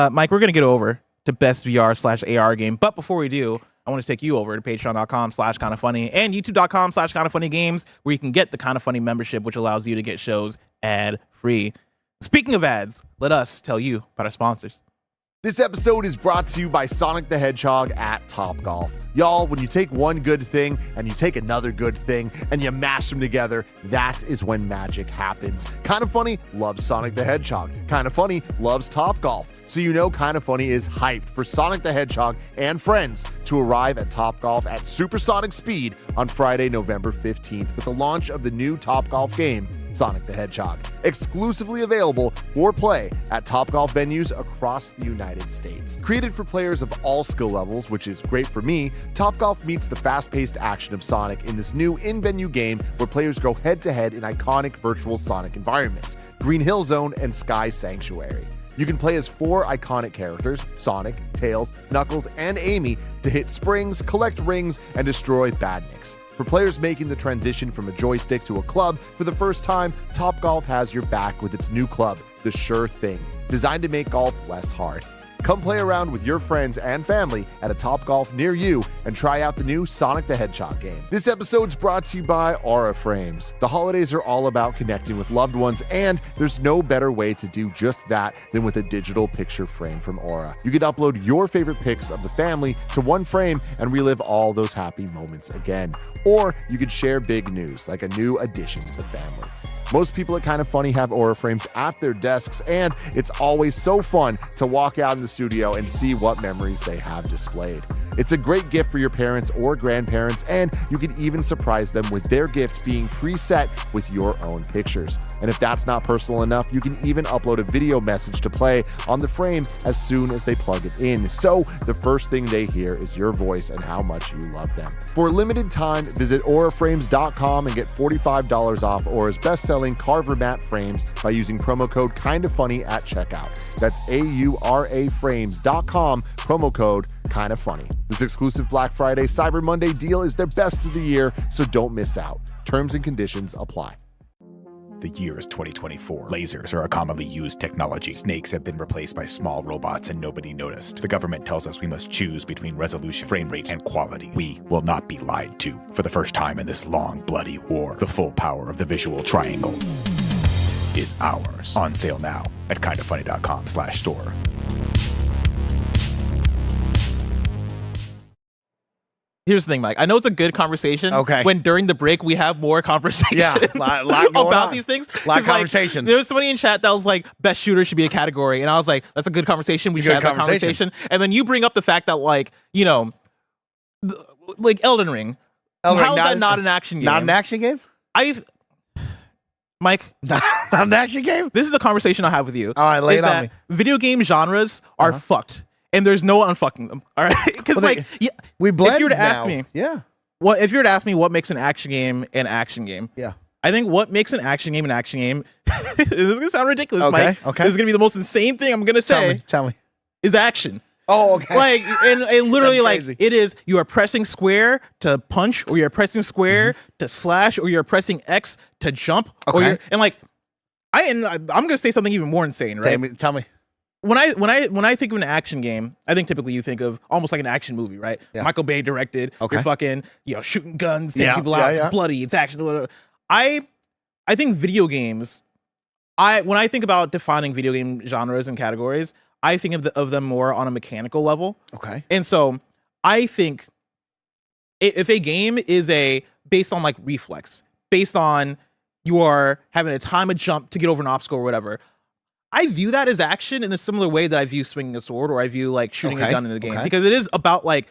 Mike, we're going to get over to best VR/AR game. But before we do, I want to take you over to patreon.com/kindafunny and youtube.com/kindafunnygames, where you can get the Kinda Funny membership, which allows you to get shows ad-free. Speaking of ads, let us tell you about our sponsors. This episode is brought to you by Sonic the Hedgehog at Topgolf. Y'all, when you take one good thing and you take another good thing and you mash them together, that is when magic happens. Kinda Funny loves Sonic the Hedgehog. Kinda Funny loves Topgolf. So you know Kinda Funny is hyped for Sonic the Hedgehog and friends to arrive at Topgolf at supersonic speed on Friday, November 15th with the launch of the new Topgolf game, Sonic the Hedgehog, exclusively available for play at Topgolf venues across the United States. Created for players of all skill levels, which is great for me, Topgolf meets the fast-paced action of Sonic in this new in-venue game where players go head-to-head in iconic virtual Sonic environments, Green Hill Zone and Sky Sanctuary. You can play as 4 iconic characters, Sonic, Tails, Knuckles, and Amy, to hit springs, collect rings, and destroy badniks. For players making the transition from a joystick to a club for the first time, Topgolf has your back with its new club, the Sure Thing, designed to make golf less hard. Come play around with your friends and family at a Topgolf near you and try out the new Sonic the Hedgehog game. This episode's brought to you by Aura Frames. The holidays are all about connecting with loved ones, and there's no better way to do just that than with a digital picture frame from Aura. You can upload your favorite pics of the family to one frame and relive all those happy moments again. Or you could share big news, like a new addition to the family. Most people at Kind of Funny have Aura Frames at their desks, and it's always so fun to walk out in the studio and see what memories they have displayed. It's a great gift for your parents or grandparents, and you can even surprise them with their gift being preset with your own pictures. And if that's not personal enough, you can even upload a video message to play on the frame as soon as they plug it in. So the first thing they hear is your voice and how much you love them. For a limited time, visit auraframes.com and get $45 off Aura's best-selling Carver Mat frames by using promo code KINDOFFUNNY at checkout. That's auraframes.com, promo code KINDOFFUNNY. This exclusive Black Friday Cyber Monday deal is their best of the year, so don't miss out. Terms and conditions apply. The year is 2024. Lasers are a commonly used technology. Snakes have been replaced by small robots and nobody noticed. The government tells us we must choose between resolution, frame rate, and quality. We will not be lied to. For the first time in this long, bloody war, the full power of the visual triangle is ours. On sale now at kindoffunny.com/store. Here's the thing, Mike. I know it's a good conversation. Okay. When during the break we have more conversation. Yeah, lot going about on. these things. Lot of 'Cause, like, conversations. there was somebody in chat that was like, "Best shooter should be a category," and I was like, "That's a good conversation. We should have that conversation." And then you bring up the fact that, like, you know, like Elden Ring. How is that not an action game? Not an action game? Mike, Not an action game? this is the conversation I have with you. All right, lay is it on that me. video game genres are fucked, and there's no unfucking them. All right, because Well, like, yeah, We blend if you were to now. ask me, Yeah. well, if you were to ask me what makes an action game an action game, Yeah. I think what makes an action game, this is gonna sound ridiculous, Okay, Mike. okay. This is gonna be the most insane thing I'm gonna say. Tell me. Is action. Oh, okay. Like, and literally, That's like, crazy. it is, you are pressing square to punch, or you're pressing square to slash, or you're pressing X to jump. Or Okay. you're, and like, I'm gonna say something even more insane, right? Tell me. When I think of an action game, I think typically you think of almost like an action movie, right? Yeah. Michael Bay directed. Okay. You're fucking, shooting guns, taking Yeah, people out. yeah, It's yeah. bloody. It's action. Whatever. I think video games. When I think about defining video game genres and categories, I think of them more on a mechanical level. Okay. And so I think if a game is based on like reflex, based on you are having to time a jump to get over an obstacle or whatever, I view that as action in a similar way that I view swinging a sword or I view like shooting a gun in a game, because it is about like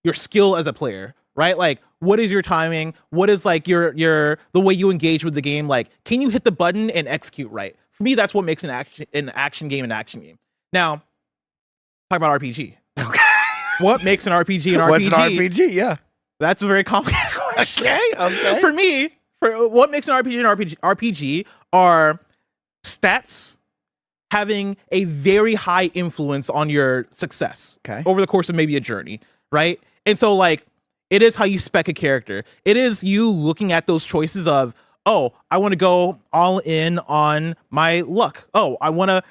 your skill as a player, right? Like, what is your timing? What is like your the way you engage with the game? Like, can you hit the button and execute right? For me, that's what makes an action game an action game. Now, talk about RPG. Okay. What makes an RPG an RPG? What's an RPG? Yeah. That's a very complicated question. Okay. For me, for what makes an RPG an RPG are stats having a very high influence on your success over the course of maybe a journey, right? And so, like, it is how you spec a character. It is you looking at those choices of, oh, I want to go all in on my luck. Oh, I want to,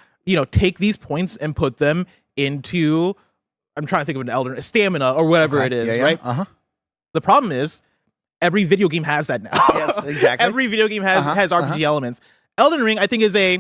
take these points and put them into, I'm trying to think of an stamina or whatever it is, right? Uh-huh. The problem is every video game has that now. Yes, exactly. Every video game has RPG elements. Elden Ring, I think, is a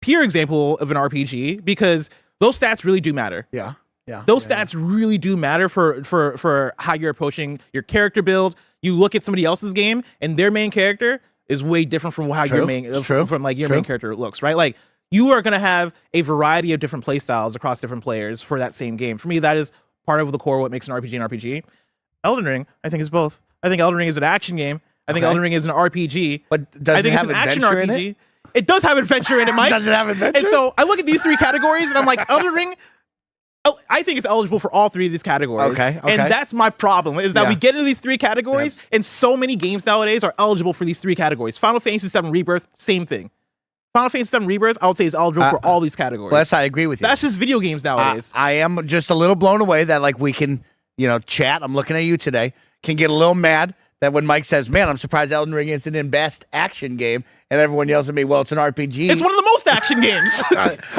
pure example of an RPG because those stats really do matter. Yeah. Yeah. Those stats really do matter for how you're approaching your character build. You look at somebody else's game and their main character is way different from how your main main character looks, right? Like, you are going to have a variety of different play styles across different players for that same game. For me, that is part of the core of what makes an RPG an RPG. Elden Ring, I think, is both. I think Elden Ring is an action game. I think Elden Ring is an RPG. But does it have adventure in it? It does have adventure in it, Mike. Does it have adventure? And so I look at these three categories and I'm like, Elden Ring, I think it's eligible for all three of these categories. Okay. And that's my problem, is that we get into these three categories and so many games nowadays are eligible for these three categories. Final Fantasy VII Rebirth, same thing. Final Fantasy VII Rebirth, I would say, is eligible for all these categories. Well, I agree with you. That's just video games nowadays. I am just a little blown away that, like, we can, chat. I'm looking at you today. Can get a little mad that when Mike says, "Man, I'm surprised Elden Ring isn't in best action game," and everyone yells at me, "Well, it's an RPG." It's one of the most action games.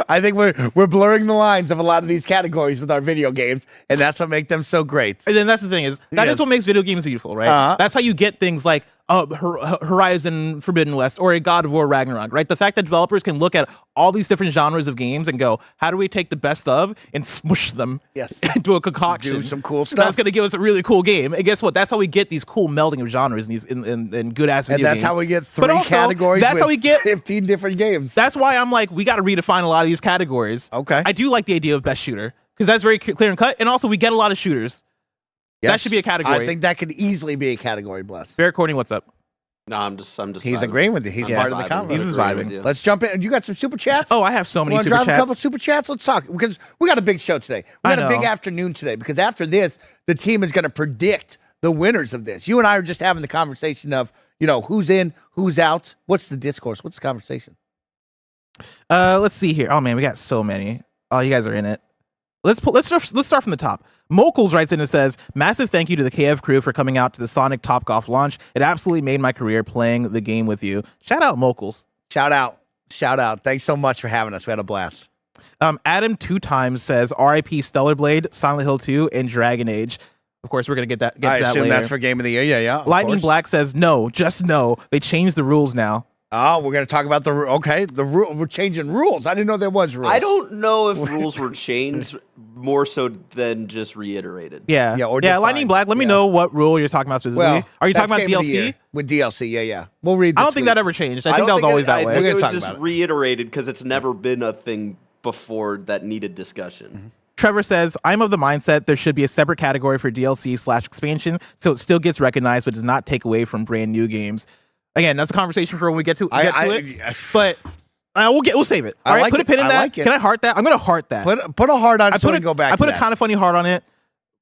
I think we're blurring the lines of a lot of these categories with our video games, and that's what makes them so great. And then that's the thing is that is Yes. what makes video games beautiful, right? Uh-huh. That's how you get things like Horizon Forbidden West or a God of War Ragnarok, right? The fact that developers can look at all these different genres of games and go, how do we take the best of and smush them Yes. into a concoction? Do some cool stuff. That's going to give us a really cool game. And guess what? That's how we get these cool melding of genres in these in good ass video And that's games. how we get But 3 also, categories. That's with how we get 15 different games. That's why I'm like, we got to redefine a lot of these categories. Okay. I do like the idea of best shooter because that's very clear and cut. And also, we get a lot of shooters. That Yes. should be a category. I think that could easily be a category, Bless. Fair Courtney, what's up? No, I'm just. He's vibing. agreeing with you. He's I'm part of just the vibing. convo. He's just Agreeing vibing. with you. Let's jump in. You got some super chats? Oh, I have so many Want to super drive a chats. couple super chats? Let's talk because we got a big show today. We I got a big know. afternoon today because after this, the team is going to predict the winners of this. You and I are just having the conversation of, who's in, who's out. What's the discourse? What's the conversation? Let's see here. Oh man, we got so many. Oh, you guys are in it. Let's start from the top. Mokuls writes in and says, "Massive thank you to the KF crew for coming out to the Sonic Topgolf launch. It absolutely made my career playing the game with you." Shout out Mokuls. Shout out. Thanks so much for having us. We had a blast. Adam 2 times says, "R.I.P. Stellar Blade, Silent Hill 2, and Dragon Age." Of course, we're gonna get to I that assume later. that's for Game of the Year. Yeah. of Lightning course. Black says, "No, just no. They changed the rules now." Oh, we're going to talk about the rule. We're changing rules. I didn't know there was rules. I don't know if rules were changed more so than just reiterated. Yeah, Yeah, or Lightning defined. Black. Let me Yeah. know what rule you're talking about specifically. Well, Are you that's talking about Game of the DLC? Year. With DLC, yeah. We'll read the I don't think tweet. that ever changed. I think that was always that I way. think We're it gonna was talk just about it. reiterated because it's never been a thing before that needed discussion. Trevor says, "I'm of the mindset there should be a separate category for DLC/expansion so it still gets recognized but does not take away from brand new games." Again, that's a conversation for when we get to it. But we'll save it. All right, like put a it. pin in I that. like it. Can I heart that? I'm gonna heart that. Put a heart on. I so put we can go back. I put to a that. kind of funny heart on it.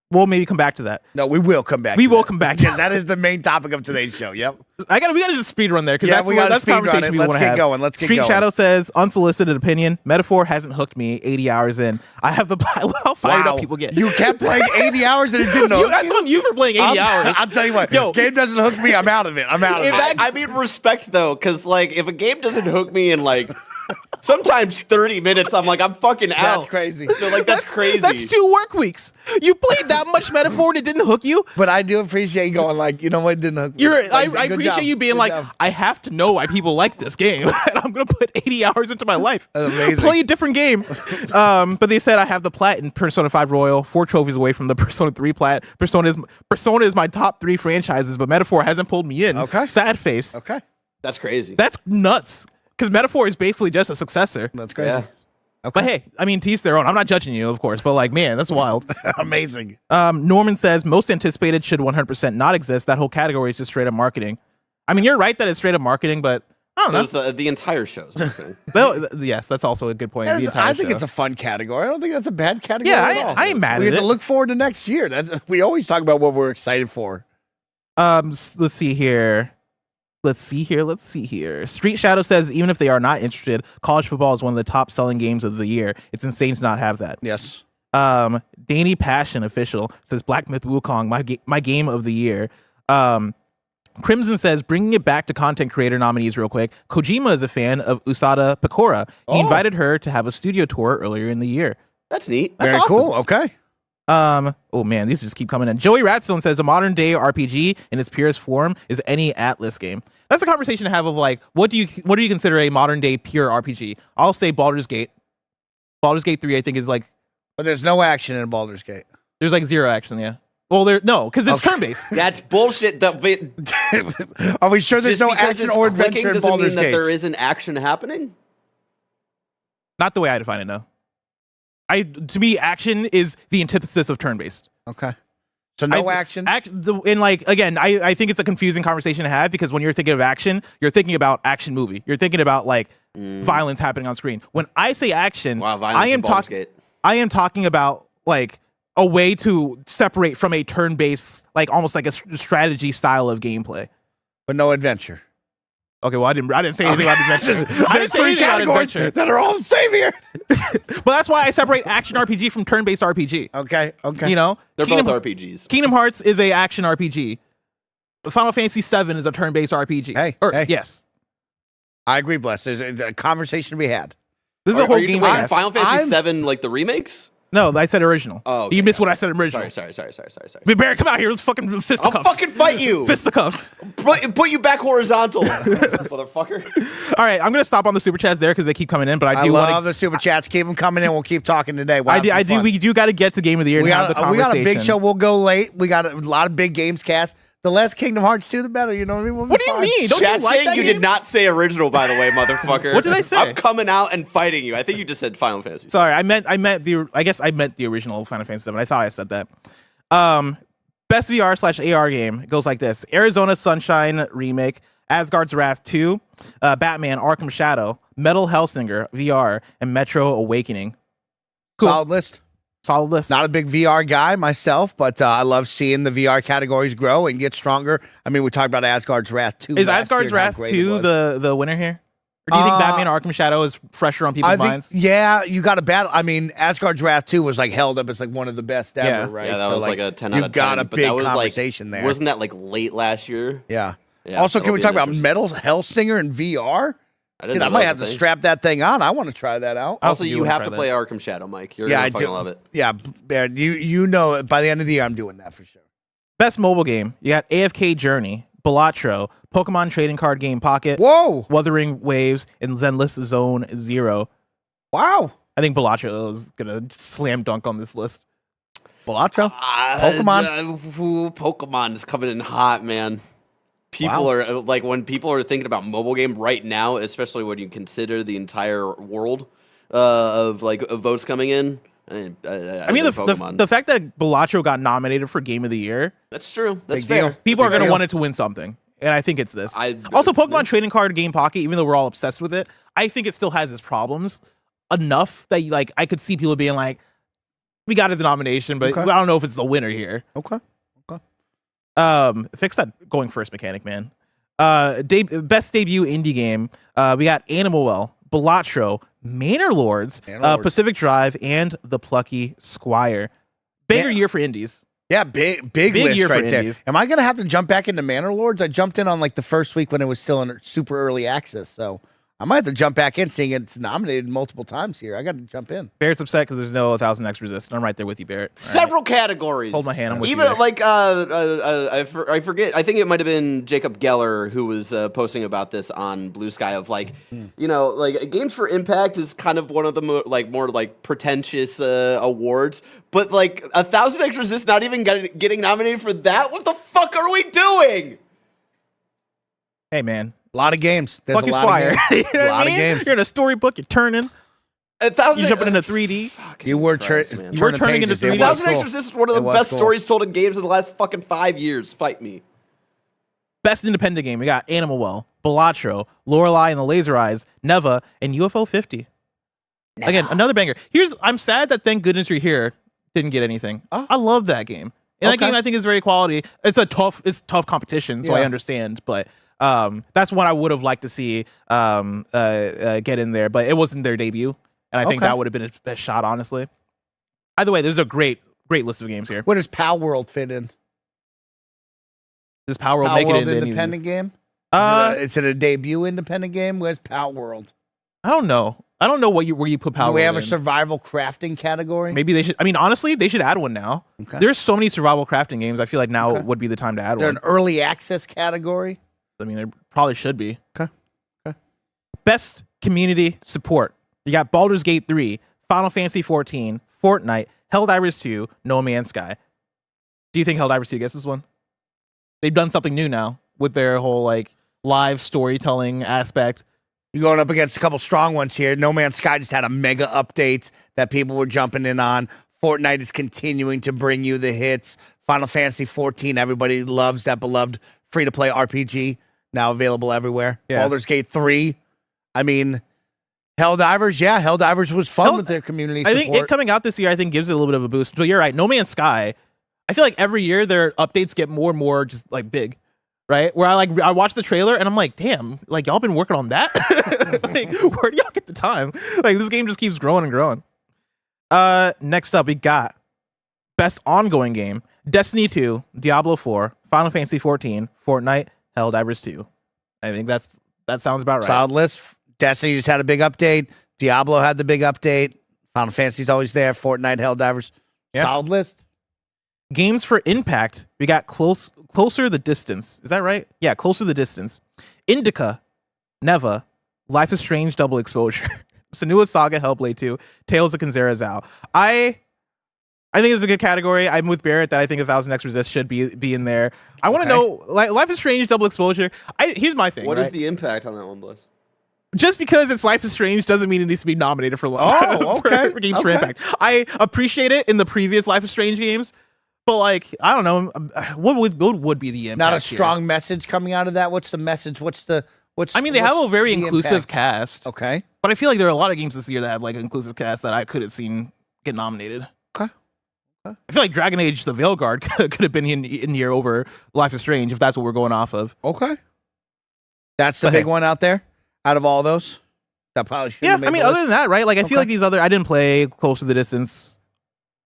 We'll maybe come back to that. No, we will come back. We to will that. come back to Because that is the main topic of today's show. Yep. We gotta just speed run there because Yeah, we gotta that's the speed run conversation it. we Let's want to get have. going. Let's get Street going. Shadow says, "Unsolicited opinion. Metaphor hasn't hooked me 80 hours in. I have the how fired up people get. You kept playing 80 hours and it didn't hook That's on you for playing 80 hours. I'll tell you what. Yo. Game doesn't hook me. I'm out of it. I mean, respect though, because like if a game doesn't hook me in like sometimes 30 minutes, I'm like, I'm fucking out. That's crazy. So like that's crazy. That's 2 work weeks. You played that much Metaphor and it didn't hook you. But I do appreciate you going like, you know what, it didn't hook me. I Good appreciate job. you being Good like, job. I have to know why people like this game, and I'm gonna put 80 hours into my life. That's amazing. Play a different game. But they said I have the plat in Persona 5 Royal, 4 trophies away from the Persona 3 plat. Persona is my top 3 franchises, but Metaphor hasn't pulled me in. Okay. Sad face. Okay. That's crazy. That's nuts. Because Metaphor is basically just a successor. That's crazy. Yeah. But hey, I mean, to each their own. I'm not judging you, of course, but like, man, that's wild. Amazing. Norman says most anticipated should 100% not exist. That whole category is just straight up marketing. I mean, you're right that it's straight up marketing, but I don't So know. it's the entire show's marketing. Yes, that's also a good point. That The is- entire I think show. it's a fun category. I don't think that's a bad category. Yeah, at all. I ain't mad we at get it. to look forward to next year. We always talk about what we're excited for. Let's see here. Street Shadow says even if they are not interested, college football is one of the top selling games of the year. It's insane to not have that. Yes. Danny Passion official says Black Myth Wukong, my game of the year. Crimson says bringing it back to content creator nominees real quick. Kojima is a fan of Usada Pecora. He invited her to have a studio tour earlier in the year. That's neat. That's Very awesome. cool. Okay. Oh man, these just keep coming in. Joey Ratstone says a modern day RPG in its purest form is any Atlas game. That's a conversation to have of like, what do you consider a modern day pure RPG? I'll say Baldur's Gate. Baldur's Gate 3, I think, is like, But there's no action in Baldur's Gate. there's like 0 action, yeah. Well, because it's turn-based. That's bullshit. Are we sure there's Just no because action it's or clicking adventure in doesn't Baldur's mean Gate? that there isn't action happening. Not the way I define it, no. To me, action is the antithesis of turn-based. Okay. So no action? And like, again, I think it's a confusing conversation to have because when you're thinking of action, you're thinking about action movie. You're thinking about like violence happening on screen. When I say action, Wow, violence in Baldur's Gate. I am talking about like a way to separate from a turn-based, like almost like a strategy style of gameplay. But no adventure. Okay, well, I didn't say anything about adventure. I didn't say Three anything about categories adventure. that are all the same here. But that's why I separate action RPG from turn-based RPG. Okay. You know, They're both RPGs. Kingdom Hearts is a action RPG. Final Fantasy VII is a turn-based RPG. Hey. Yes. I agree, Bless. There's a conversation to be had. This is a whole Are you game. talking Final Fantasy VII, like the remakes? No, I said original. Oh, okay, you missed what I said original. Sorry. But Barrett, come out here. Let's fucking fisticuffs. I'll fucking fight you. Fisticuffs. Put you back horizontal, motherfucker. All right, I'm gonna stop on the super chats there because they keep coming in. But I I do love want the super chats. Keep them coming in. We'll keep talking today. Wow, I do. We do got to get to Game of the Year and have the we conversation. got a big show. We'll go late. We got a lot of big games cast. The less Kingdom Hearts 2, the better. You know what I mean? What do you mean? Don't Chat you like saying that you game? did not say original, by the way, motherfucker. What did I say? I'm coming out and fighting you. I think you just said Final Fantasy. Sorry, I meant the. I guess I meant the original Final Fantasy VII. I thought I said that. Best VR/AR game goes like this: Arizona Sunshine remake, Asgard's Wrath 2, Batman: Arkham Shadow, Metal Hellsinger VR, and Metro Awakening. Cool. Solid list. Solid list. Not a big VR guy myself, but I love seeing the VR categories grow and get stronger. I mean, we talked about Asgard's Wrath 2. Is last Asgard's year and how Wrath great it 2 was. the winner here? Or do you think Batman: Arkham Shadow is fresher on people's I think, minds? yeah, you got to battle. I mean, Asgard's Wrath 2 was like held up as like one of the best ever, Yeah. right? Yeah, that So, was like a 10 out you of 10. got a but big that was conversation like, there. Wasn't that like late last year? Yeah. Yeah, Also, can that'll we be talk about interesting. Metal Hellsinger in VR? I didn't Dude, know I might that have was to a thing. strap that thing on. I want to try that out. Also, do you wanna have try to that. play Arkham Shadow, Mike. You're Yeah, gonna I fucking do. love it. Yeah, Bear, you know, by the end of the year, I'm doing that for sure. Best mobile game. You got AFK Journey, Balatro, Pokemon Trading Card Game Pocket, Whoa! Wuthering Waves, and Zenless Zone Zero. Wow. I think Balatro is gonna slam dunk on this list. Balatro? Pokemon is coming in hot, man. People are like, when people are thinking about mobile game right now, especially when you consider the entire world of votes coming in. I mean, the fact that Balatro got nominated for Game of the Year, that's true. That's Big fair. deal. people are That's a going to deal. want it to win something. And I think it's this. I- Also, Pokemon Trading Card Game Pocket, even though we're all obsessed with it, I think it still has its problems enough that like I could see people being like, we got it the nomination, but Okay. I don't know if it's the winner here. Okay. Fix that going first mechanic, man. Best debut indie game. We got Animal Well, Balatro, Manor Lords, Manor Lords. Pacific Drive, and The Plucky Squire. Banger year for indies. Yeah, big Big list year for right there. indies. Am I going to have to jump back into Manor Lords? I jumped in on like the first week when it was still in super early access, so I might have to jump back in, seeing it's nominated multiple times here. I got to jump in. Barrett's upset because there's no 1000X resist. I'm right there with you, Barrett. All right. Several categories. Hold my hand, I'm with Even you there. like I forget. I think it might have been Jacob Geller who was posting about this on Blue Sky. Of like, you know, like Games for Impact is kind of one of the more pretentious awards. But like 1000X resist not even getting nominated for that. What the fuck are we doing? Hey, man. A lot of games. There's Plucky a lot Squire. of games. You know A what I lot of mean? games. You're in a storybook. You're turning. 1000 You're jumping into 3D. You were Christ, turning man. You were turning into pages. It 3D. was 1000X cool. resist is one of the It was best cool. stories told in games in the last fucking 5 years. Fight me. Best independent game. We got Animal Well, Balatro, Lorelei and the Laser Eyes, Neva, and UFO 50. Again, another banger. I'm sad that Thank Goodness You're Here didn't get anything. Oh. I love that game. And that Okay. game I think is very quality. It's tough competition, so I Yeah. understand, but that's one I would have liked to see get in there, but it wasn't their debut, and I think Okay. that would have been its best shot, honestly. Either way, there's a great list of games here. Where does Pal World fit in? Does Power World Pal make it World into any of independent these? game? Uh, Is it a debut independent game? Where's Pal World? I don't know. I don't know where you put Power Do we World have a in. survival crafting category? Maybe they should. I mean, honestly, they should add one now. Okay. There's so many survival crafting games. I feel like now Okay. would be the time to add They're one. an early access category. I mean, there probably should be. Okay. Best community support. You got Baldur's Gate 3, Final Fantasy 14, Fortnite, Helldivers 2, No Man's Sky. Do you think Helldivers 2 gets this one? They've done something new now with their whole like live storytelling aspect. You're going up against a couple strong ones here. No Man's Sky just had a mega update that people were jumping in on. Fortnite is continuing to bring you the hits. Final Fantasy 14, everybody loves that beloved free-to-play RPG, now available everywhere. Yeah. Baldur's Gate 3. I mean, Helldivers, yeah, Helldivers was fun with their community I support. think it coming out this year, I think gives it a little bit of a boost. But you're right, No Man's Sky. I feel like every year their updates get more and more just like big, right? Where I watch the trailer and I'm like, damn, like y'all been working on that. Like, where do y'all get the time? Like this game just keeps growing and growing. Next up, we got best ongoing game: Destiny 2, Diablo 4, Final Fantasy 14, Fortnite, Helldivers 2. I think that sounds about right. Solid list. Destiny just had a big update. Diablo had the big update. Final Fantasy's always there. Fortnite, Helldivers. Yeah. Solid list. Games for Impact. We got Closer the Distance. Is that right? Yeah, Closer the Distance. Indica, Neva, Life is Strange Double Exposure, Senua's Saga Hellblade 2, Tales of Kenzera Zao. I think it's a good category. I'm with Barrett that I think 1000 X Resist should be in there. I want to know, like, Life is Strange Double Exposure. Here's my thing. What right? is the impact on that one, Bliss? Just because it's Life is Strange doesn't mean it needs to be nominated for for Games for Impact. I appreciate it in the previous Life is Strange games, but like, I don't know, what would be the impact? Not a strong message coming out of that. What's the message? I mean, they have a very inclusive cast. Okay. But I feel like there are a lot of games this year that have like an inclusive cast that I could have seen get nominated. Okay. I feel like Dragon Age: The Veilguard could have been in here over Life is Strange if that's what we're going off of. Okay. That's the big one out there out of all those. That probably should. Yeah, I mean, other than that, right? Like, I feel like these other. I didn't play Close to the Distance.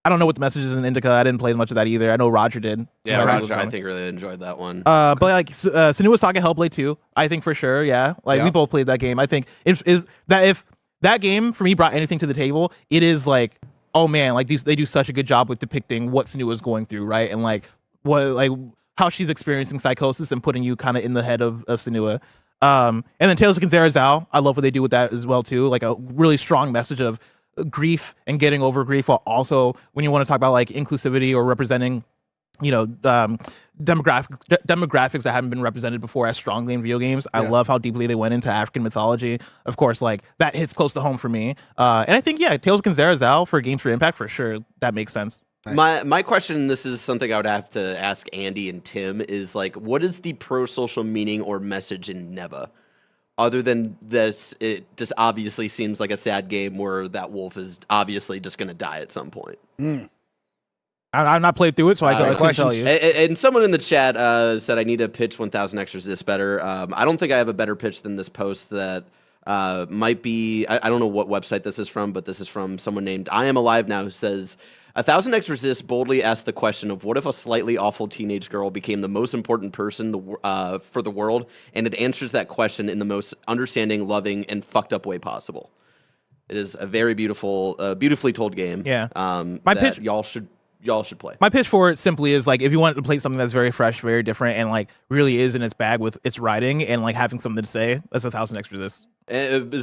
I don't know what the message is in Indica. I didn't play much of that either. I know Roger did. Yeah, Roger, I think really enjoyed that one. But like Senua's Saga Hellblade 2, I think for sure. Yeah, like we both played that game. I think if that game for me brought anything to the table, it is like, oh man, like they do such a good job with depicting what Senua's going through, right? And like how she's experiencing psychosis and putting you kind of in the head of Senua. And then Tales of Kenzera Zao, I love what they do with that as well too. Like a really strong message of grief and getting over grief, while also when you want to talk about like inclusivity or representing, demographics that haven't been represented before as strongly in video games. I love how deeply they went into African mythology. Of course, like that hits close to home for me. And I think Tales of Kenzera Zao for Games for Impact for sure, that makes sense. My question, this is something I would have to ask Andy and Tim, is like, what is the pro-social meaning or message in Neva? Other than this, it just obviously seems like a sad game where that wolf is obviously just going to die at some point. I've not played through it, so I couldn't tell you. And someone in the chat said I need to pitch 1000 X Resist better. I don't think I have a better pitch than this post that might be, I don't know what website this is from, but this is from someone named I Am Alive Now, who says, 1000 X Resist boldly asked the question of what if a slightly awful teenage girl became the most important person for the world, and it answers that question in the most understanding, loving, and fucked up way possible. It is a very beautiful, beautifully told game. Yeah. My pitch, y'all should play. My pitch for it simply is like, if you want to play something that's very fresh, very different, and like really is in its bag with its writing and like having something to say, that's 1000 X Resist.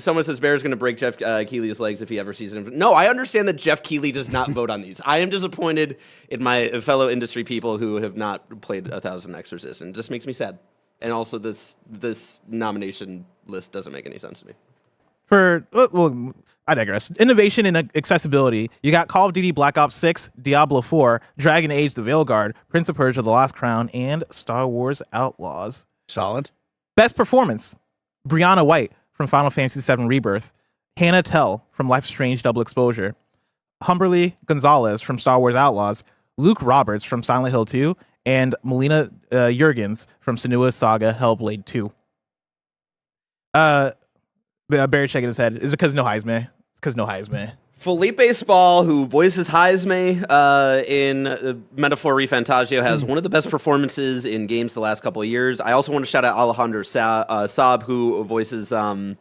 Someone says Bear's going to break Jeff Keighley's legs if he ever sees him. No, I understand that Jeff Keighley does not vote on these. I am disappointed in my fellow industry people who have not played 1000 X Resist, and it just makes me sad. And also, this nomination list doesn't make any sense to me. Well, I digress. Innovation and accessibility. You got Call of Duty Black Ops 6, Diablo 4, Dragon Age: The Veilguard, Prince of Persia: The Lost Crown, and Star Wars Outlaws. Solid. Best performance. Brianna White from Final Fantasy VII Rebirth, Hannah Tell from Life is Strange Double Exposure, Humberly Gonzalez from Star Wars Outlaws, Luke Roberts from Silent Hill 2, and Melina Jurgens from Senua's Saga Hellblade 2. Barry shaking his head. Is it because no Heisman? It's because no Heisman. Felipe Spall, who voices Heisme in Metaphor Refantasio, has one of the best performances in games the last couple of years. I also want to shout out Alejandro Saab, who voices, I'm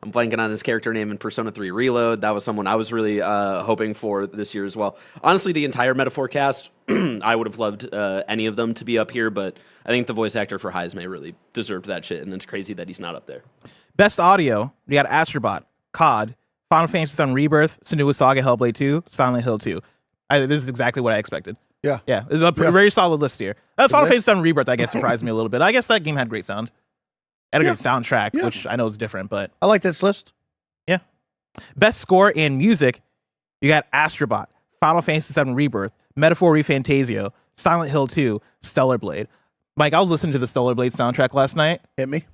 blanking on his character name in Persona 3 Reload. That was someone I was really hoping for this year as well. Honestly, the entire Metaphor cast, I would have loved any of them to be up here, but I think the voice actor for Heisme really deserved that shit, and it's crazy that he's not up there. Best audio, you got Astrobot, COD, Final Fantasy VII Rebirth, Senua's Saga Hellblade 2, Silent Hill 2. This is exactly what I expected. Yeah. This is a very solid list here. Final Fantasy VII Rebirth, I guess, surprised me a little bit. I guess that game had great sound. Had a great soundtrack, which I know is different, but... I like this list. Yeah. Best score and music, you got Astrobot, Final Fantasy VII Rebirth, Metaphor Refantasio, Silent Hill 2, Stellar Blade. Mike, I was listening to the Stellar Blade soundtrack last night. Hit me.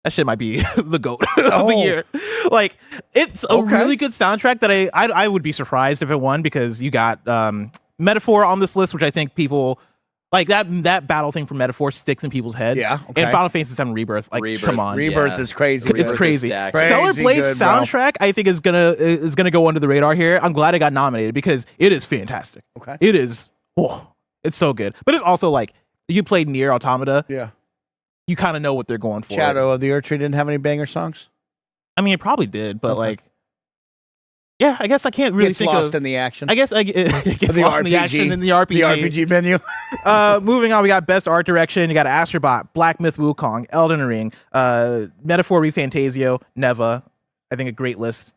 That shit might be the GOAT of the year. Like, it's a really good soundtrack that I would be surprised if it won, because you got Metaphor on this list, which I think people like that battle thing for Metaphor sticks in people's heads. Yeah. Okay. And Final Fantasy VII Rebirth, come on. Rebirth is crazy. It's crazy. Stellar Blade's soundtrack, I think, is gonna go under the radar here. I'm glad it got nominated because it is fantastic. Okay. It is. Oh, it's so good. But it's also like, you played Nier Automata, Yeah. you kind of know what they're going for. Shadow of the Earth Tree didn't have any banger songs. I mean, it probably did, but Okay. like, yeah, I guess I can't really Gets think lost of. in the action. I guess it gets The lost in the RPG. action in the RPG. The RPG menu. Moving on, we got Best Art Direction. You got Astrobot, Black Myth Wukong, Elden Ring, Metaphor ReFantasio, Neva. I think a great list.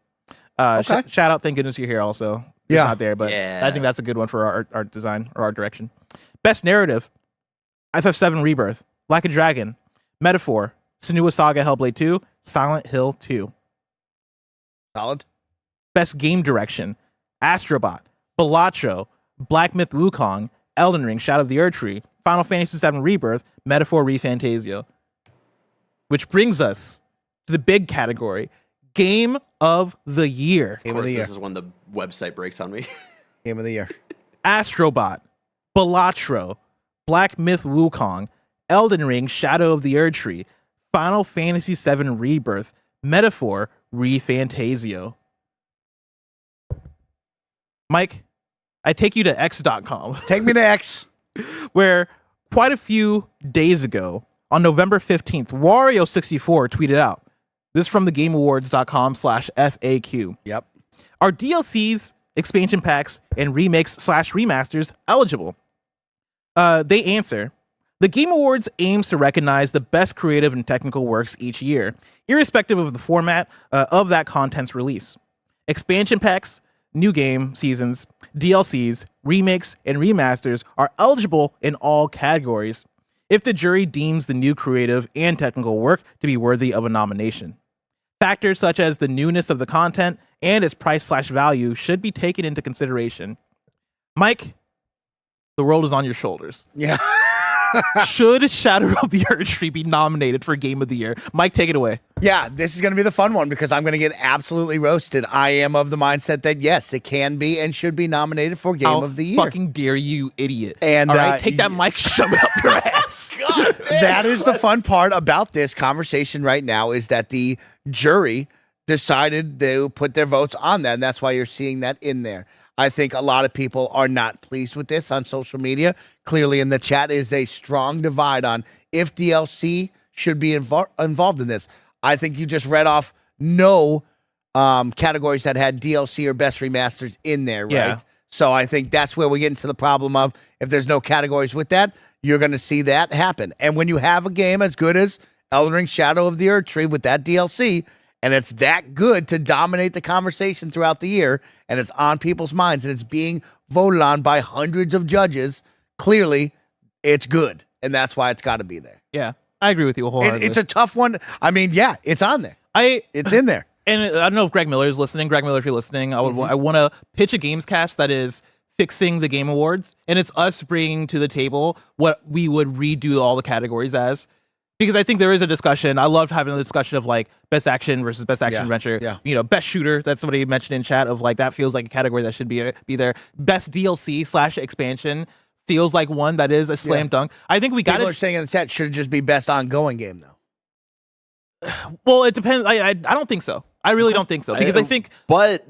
Okay. Shout out, thank goodness you're here also. It's Yeah. not there, but Yeah. I think that's a good one for art design or art direction. Best Narrative, FF7 Rebirth, Like a Dragon, Metaphor, Senua Saga Hellblade 2, Silent Hill 2. Solid. Best Game Direction, Astrobot, Balatro, Black Myth Wukong, Elden Ring, Shadow of the Erdtree, Final Fantasy VII Rebirth, Metaphor ReFantasio. Which brings us to the big category, Game of the Year. Of Game of course, the year. this is when the website breaks on me. Game of the year. Astrobot, Balatro, Black Myth Wukong, Elden Ring, Shadow of the Erdtree, Final Fantasy VII Rebirth, Metaphor ReFantasio. Mike, I take you to x.com. Take me to X. Where quite a few days ago, on November 15th, Wario64 tweeted out, this is from the GameAwards.com/FAQ. Yep. Are DLCs, expansion packs, and remakes/remasters eligible? They answer, the Game Awards aims to recognize the best creative and technical works each year, irrespective of the format of that content's release. Expansion packs, new game seasons, DLCs, remakes, and remasters are eligible in all categories if the jury deems the new creative and technical work to be worthy of a nomination. Factors such as the newness of the content and its price/value should be taken into consideration. Mike, the world is on your shoulders. Yeah. Should Shadow of the Erdtree be nominated for Game of the Year? Mike, take it away. Yeah, this is going to be the fun one because I'm going to get absolutely roasted. I am of the mindset that yes, it can be and should be nominated for Game How of the Year. fucking dare you, idiot. And, all right, take that mic, shove it up your ass. God damn. That is the fun part about this conversation right now is that the jury decided to put their votes on that, and that's why you're seeing that in there. I think a lot of people are not pleased with this on social media. Clearly in the chat is a strong divide on if DLC should be involved in this. I think you just read off no categories that had DLC or best remasters in there, right? Yeah. So I think that's where we get into the problem of if there's no categories with that, you're going to see that happen. And when you have a game as good as Elden Ring Shadow of the Erdtree with that DLC, and it's that good to dominate the conversation throughout the year, and it's on people's minds, and it's being voted on by hundreds of judges, clearly it's good, and that's why it's got to be there. Yeah, I agree with you wholeheartedly. It's a tough one. I mean, yeah, it's on there. It's in there. And I don't know if Greg Miller is listening. Greg Miller, if you're listening, I want to pitch a GamesCast that is fixing the Game Awards, and it's us bringing to the table what we would redo all the categories as. Because I think there is a discussion. I loved having the discussion of like best action versus best action adventure. Yeah. You know, best shooter that somebody mentioned in chat of like that feels like a category that should be there. Best DLC/expansion feels like one that is a slam dunk. I think we got People it. are saying in the chat should it just be best ongoing game though. Well, it depends. I don't think so. I really don't think so because I think But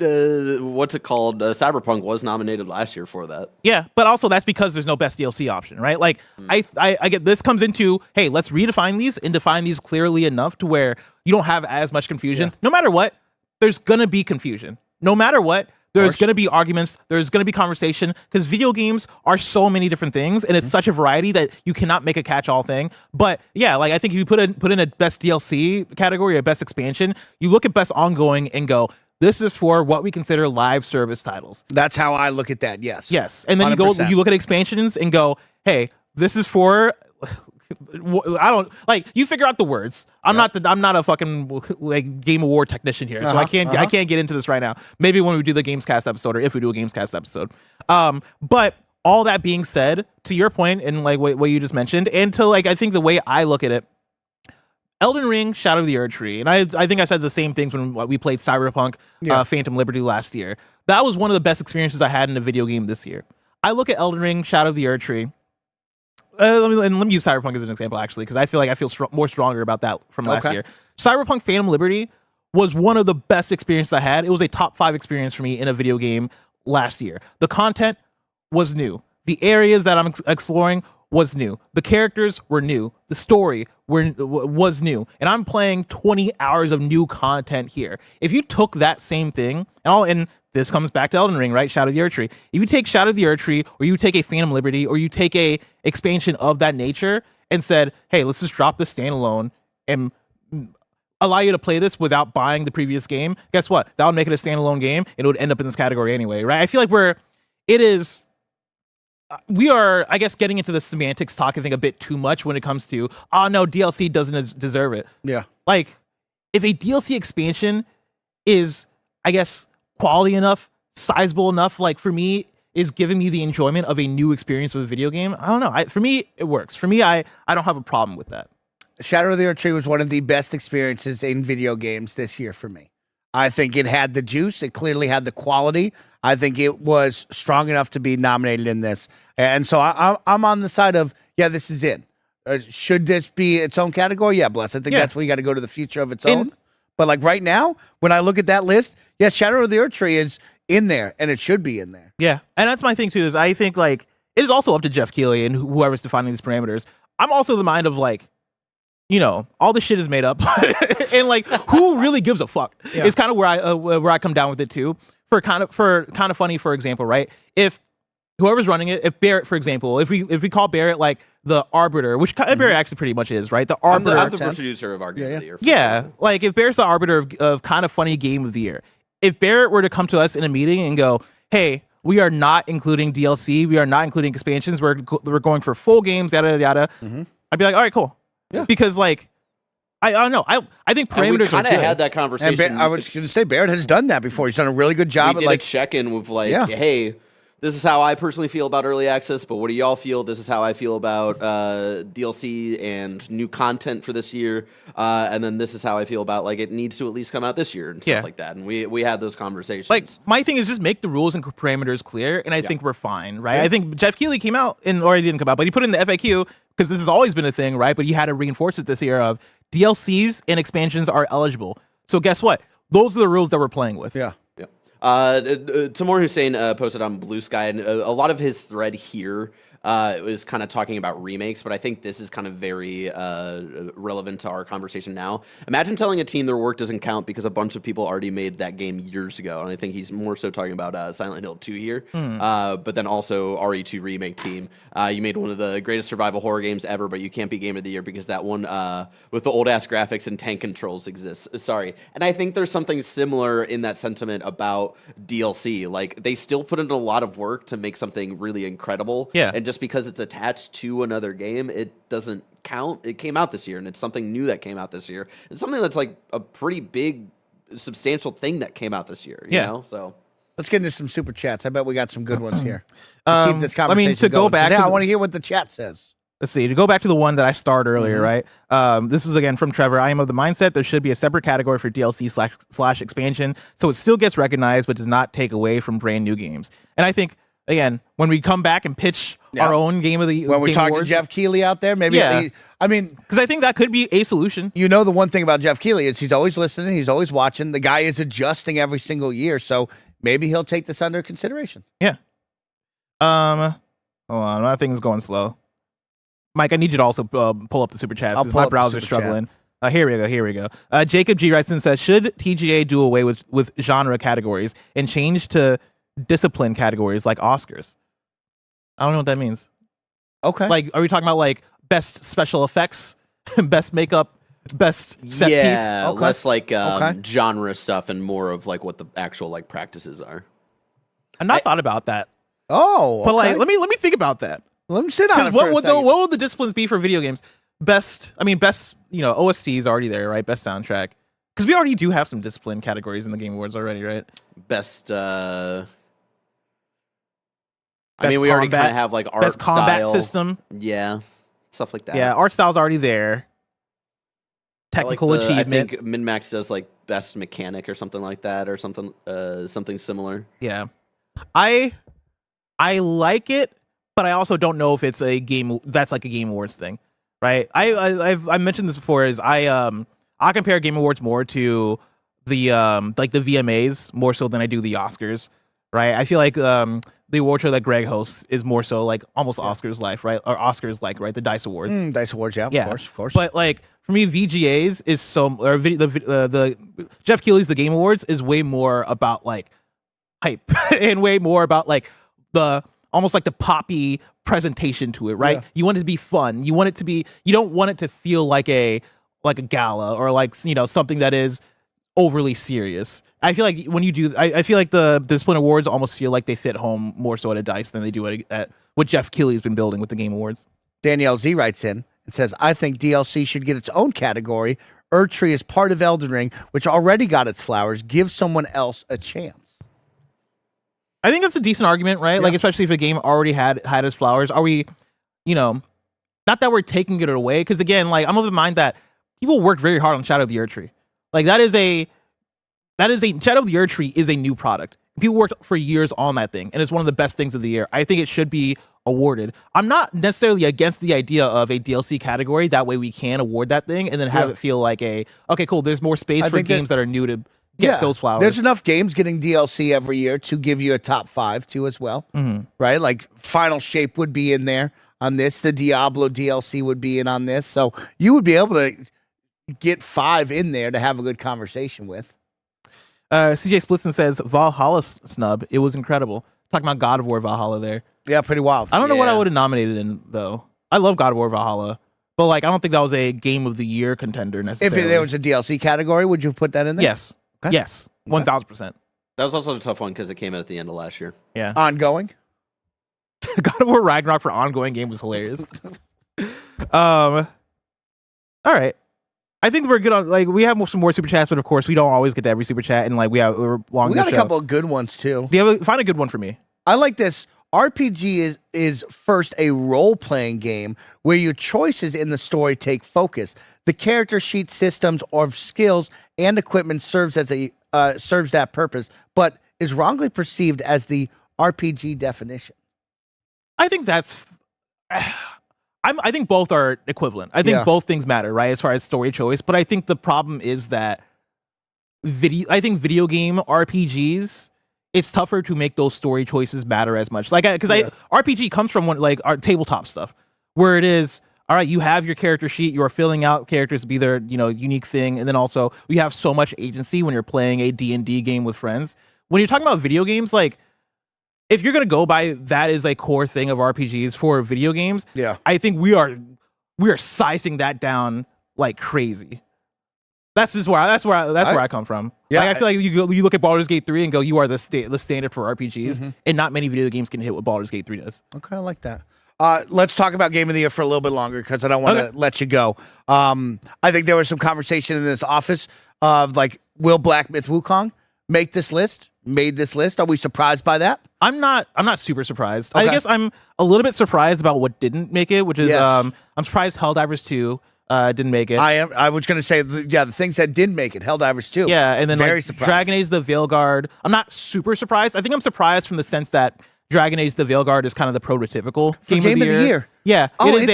what's it called? Cyberpunk was nominated last year for that. yeah, but also that's because there's no best DLC option, right? Like I get this comes into hey, let's redefine these and define these clearly enough to where you don't have as much confusion. No matter what, there's gonna be confusion. No matter what, there's gonna be arguments. There's gonna be conversation because video games are so many different things and it's such a variety that you cannot make a catch-all thing. But yeah, like I think if you put in a best DLC category, a best expansion, you look at best ongoing and go, this is for what we consider live service titles. That's how I look at that. Yes. Yes, and then 100%. you look at expansions and go, hey, this is for. I don't like you figure out the words. I'm not a fucking like Game Award technician here, so I can't get into this right now. Maybe when we do the GamesCast episode, or if we do a GamesCast episode. But all that being said, to your point and like what you just mentioned, and to like I think the way I look at it, Elden Ring, Shadow of the Erdtree, and I think I said the same things when we played Cyberpunk, Phantom Liberty last year. That was one of the best experiences I had in a video game this year. I look at Elden Ring, Shadow of the Erdtree. Let me use Cyberpunk as an example, actually, because I feel like I feel more stronger about that from last year. Cyberpunk Phantom Liberty was one of the best experiences I had. It was a top 5 experience for me in a video game last year. The content was new. The areas that I'm exploring was new. The characters were new. The story was new. And I'm playing 20 hours of new content here. If you took that same thing, and this comes back to Elden Ring, right? Shadow of the Erdtree. If you take Shadow of the Erdtree, or you take a Phantom Liberty, or you take a expansion of that nature and said, hey, let's just drop this standalone and allow you to play this without buying the previous game, guess what? That would make it a standalone game, and it would end up in this category anyway, right? I feel like we are, I guess, getting into the semantics talk, I think, a bit too much when it comes to, oh no, DLC doesn't deserve it. Yeah. Like, if a DLC expansion is, I guess, quality enough, sizable enough, like, for me, is giving me the enjoyment of a new experience with a video game, I don't know. For me, it works. For me, I don't have a problem with that. Shadow of the Erdtree was one of the best experiences in video games this year for me. I think it had the juice. It clearly had the quality. I think it was strong enough to be nominated in this. And so I'm on the side of, yeah, this is it. Should this be its own category? Yeah, Bless. I think that's where you got to go to the future of its own. But like right now, when I look at that list, yeah, Shadow of the Erdtree is in there, and it should be in there. Yeah, and that's my thing too, is I think like it is also up to Jeff Keighley and whoever's defining these parameters. I'm also the mind of like, all this shit is made up, and like, who really gives a fuck? Yeah. It's kind of where I come down with it too. For kind of funny, for example, right? If whoever's running it, if Barrett, for example, if we call Barrett like the arbiter, which Barrett actually pretty much is, right? The arbiter. I'm the producer of Argument of the Year. Yeah, like if Barrett's the arbiter of kind of funny game of the year. If Barrett were to come to us in a meeting and go, hey, we are not including DLC, we are not including expansions, we're going for full games, yada yada yada. I'd be like, all right, cool. Yeah. Because like, I don't know. I think parameters kind of had that conversation. And I was going to say Barrett has done that before. He's done a really good job. We did like check-in with like, hey, this is how I personally feel about early access, but what do y'all feel? This is how I feel about DLC and new content for this year, and then this is how I feel about like it needs to at least come out this year and stuff like that. And we had those conversations. Like my thing is just make the rules and parameters clear, and I think we're fine, right? I think Jeff Keighley came out or he didn't come out, but he put in the FAQ because this has always been a thing, right? But he had to reinforce it this year of DLCs and expansions are eligible. So guess what? Those are the rules that we're playing with. Yeah. Tamor Hussein posted on Blue Sky, and a lot of his thread here was kind of talking about remakes, but I think this is kind of very relevant to our conversation now. Imagine telling a team their work doesn't count because a bunch of people already made that game years ago, and I think he's more so talking about Silent Hill 2 here, but then also RE2 remake team. You made one of the greatest survival horror games ever, but you can't be Game of the Year because that one with the old-ass graphics and tank controls exists. Sorry. And I think there's something similar in that sentiment about DLC. Like, they still put in a lot of work to make something really incredible. Yeah. And just because it's attached to another game, it doesn't count. It came out this year, and it's something new that came out this year. It's something that's like a pretty big, substantial thing that came out this year. You know? So let's get into some super chats. I bet we got some good ones here. Keep this conversation to going. go back, I want to hear what the chat says. Let's see, to go back to the one that I started earlier, right? This is again from Trevor. I am of the mindset there should be a separate category for DLC slash expansion, so it still gets recognized, but does not take away from brand new games. And I think, again, when we come back and pitch our own game of the when we talk awards, to Jeff Keighley out there, maybe. I mean, because I think that could be a solution. You know, the one thing about Jeff Keighley is he's always listening, he's always watching. The guy is adjusting every single year, so maybe he'll take this under consideration. Yeah. Hold on, my thing is going slow. Mike, I need you to also pull up the super chats because my browser's struggling. Here we go. Jacob G. writes and says, should TGA do away with genre categories and change to discipline categories like Oscars? I don't know what that means. Okay. Like, are we talking about like best special effects, best makeup, best set piece? Yeah, less like genre stuff and more of like what the actual like practices are. I've not thought about that. Oh, but like, let me think about that. Let me sit on it. What would the disciplines be for video games? Best, OST is already there, right? Best soundtrack. Because we already do have some discipline categories in the Game Awards already, right? Best, we already kind of have like art best combat style. System. Yeah, stuff like that. Yeah, art style's already there. Technical achievement. I think MinMax does like best mechanic or something like that, or something similar. Yeah, I like it. But I also don't know if it's a game that's like a Game Awards thing, right? I've mentioned this before. Is I compare Game Awards more to the like the VMAs more so than I do the Oscars, right? I feel like the award show that Greg hosts is more so like almost Oscars life, right? Or Oscars like, right? The Dice Awards. Dice Awards, yeah, of course. But like for me, VGAs is the Jeff Keighley's The Game Awards is way more about like hype and way more about like the almost like the poppy presentation to it, right? Yeah. You want it to be fun. You want it to be. You don't want it to feel like a gala or like something that is overly serious. I feel like when you do, I feel like the Discipline Awards almost feel like they fit home more so at a Dice than they do at what Jeff Keighley's been building with the Game Awards. Danielle Z writes in and says, I think DLC should get its own category. Erdtree is part of Elden Ring, which already got its flowers. Give someone else a chance. I think that's a decent argument, right? Yeah. Like, especially if a game already had its flowers. Are we, not that we're taking it away, because again, like I'm of the mind that people worked very hard on Shadow of the Erdtree. Like Shadow of the Erdtree is a new product. People worked for years on that thing, and it's one of the best things of the year. I think it should be awarded. I'm not necessarily against the idea of a DLC category. That way we can award that thing and then have it feel like okay, cool, there's more space for games that are new to get those flowers. There's enough games getting DLC every year to give you a top 5 too as well. Right? Like Final Shape would be in there on this. The Diablo DLC would be in on this. So you would be able to get 5 in there to have a good conversation with. CJ Splitson says Valhalla snub. It was incredible. Talking about God of War Valhalla there. Yeah, pretty wild. I don't know what I would have nominated in though. I love God of War Valhalla, but like I don't think that was a Game of the Year contender necessarily. If there was a DLC category, would you put that in there? Yes. Okay. Yes. 1000%. That was also a tough one because it came out at the end of last year. Yeah. Ongoing? God of War Ragnarok for ongoing game was hilarious. All right. I think we're good on, like, we have some more super chats, but of course we don't always get to every super chat, and like we're long. We got a couple of good ones too. Find a good one for me. I like this. RPG is first a role-playing game where your choices in the story take focus. The character sheet systems of skills and equipment serves that purpose, but is wrongly perceived as the RPG definition. I think that's. I think both are equivalent. I think both things matter, right? As far as story choice, but I think the problem is that video game RPGs, it's tougher to make those story choices matter as much. Like, because RPG comes from our tabletop stuff, where it is, all right, you have your character sheet, you are filling out characters to be their unique thing, and then also you have so much agency when you're playing a D&D game with friends. When you're talking about video games, like, if you're gonna go by that is a core thing of RPGs for video games, I think we are sizing that down like crazy. That's where I come from. Yeah, like, I feel like you look at Baldur's Gate 3 and go, you are the standard for RPGs, and not many video games can hit what Baldur's Gate 3 does. Okay, I like that. Let's talk about Game of the Year for a little bit longer because I don't want to let you go. I think there was some conversation in this office of like, will Black Myth Wukong make this list? Made this list? Are we surprised by that? I'm not super surprised. Okay. I guess I'm a little bit surprised about what didn't make it, which is I'm surprised Helldivers 2 didn't make it. I was going to say the things that did make it, Helldivers 2. Yeah, and then very surprised. Dragon Age the Veilguard. I'm not super surprised. I think I'm surprised from the sense that Dragon Age the Veilguard is kind of the prototypical game of the year. Yeah. Oh, it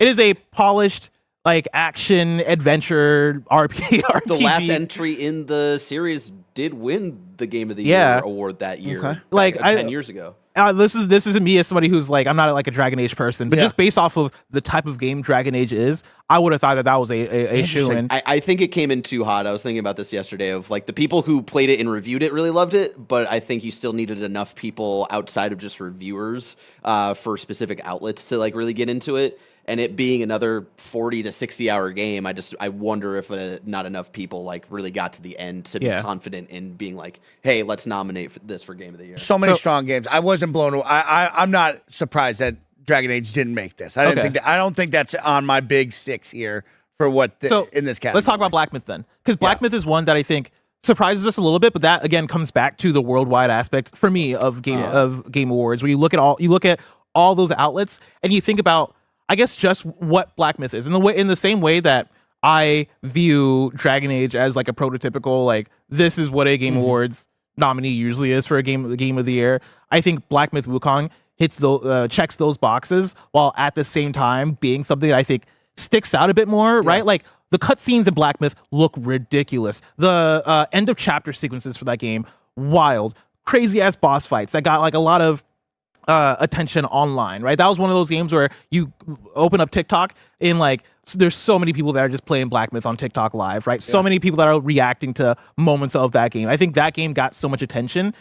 is a polished like action adventure RPG. The last entry in the series did win the Game of the Year award that year, like 10 years ago. This isn't me as somebody who's like, I'm not like a Dragon Age person, but just based off of the type of game Dragon Age is, I would have thought that was a shoo-in. I think it came in too hot. I was thinking about this yesterday of like the people who played it and reviewed it really loved it, but I think you still needed enough people outside of just reviewers for specific outlets to like really get into it. And it being another 40 to 60 hour game, I wonder if not enough people like really got to the end to be confident in being like, hey, let's nominate this for Game of the Year. So many strong games. I wasn't blown away. I'm not surprised that Dragon Age didn't make this. I don't think that's on my big six here for what in this category. Let's talk about Black Myth then, because Black Myth is one that I think surprises us a little bit, but that again comes back to the worldwide aspect for me of game awards, where you look at all those outlets and you think about, I guess, just what Black Myth is, in the same way that I view Dragon Age as like a prototypical, like, this is what a Game Awards nominee usually is for the game of the year. I think Black Myth Wukong checks those boxes, while at the same time being something that I think sticks out a bit more, right? Like, the cutscenes in Black Myth look ridiculous. The end of chapter sequences for that game, wild. crazy ass boss fights that got like a lot of attention online, right? That was one of those games where you open up TikTok and like there's so many people that are just playing Black Myth on TikTok live, right? So many people that are reacting to moments of that game. I think that game got so much attention,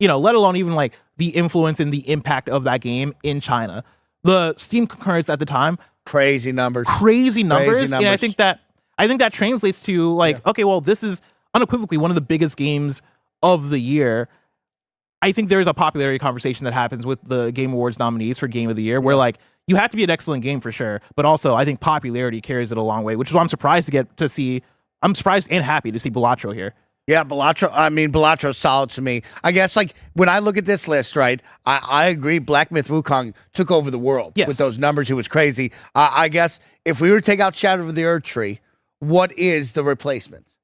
you know, let alone even like the influence and the impact of that game in China. The Steam concurrence at the time, Crazy numbers. And I think that translates to like, okay, well, this is unequivocally one of the biggest games of the year. I think there's a popularity conversation that happens with the Game Awards nominees for Game of the Year, where like you have to be an excellent game for sure, but also I think popularity carries it a long way, which is why I'm surprised I'm surprised and happy to see Balatro here. Yeah, Balatro's solid to me. I guess, like, when I look at this list, right, I agree Black Myth Wukong took over the world with those numbers. It was crazy. I guess if we were to take out Shadow of the Erd Tree, what is the replacement?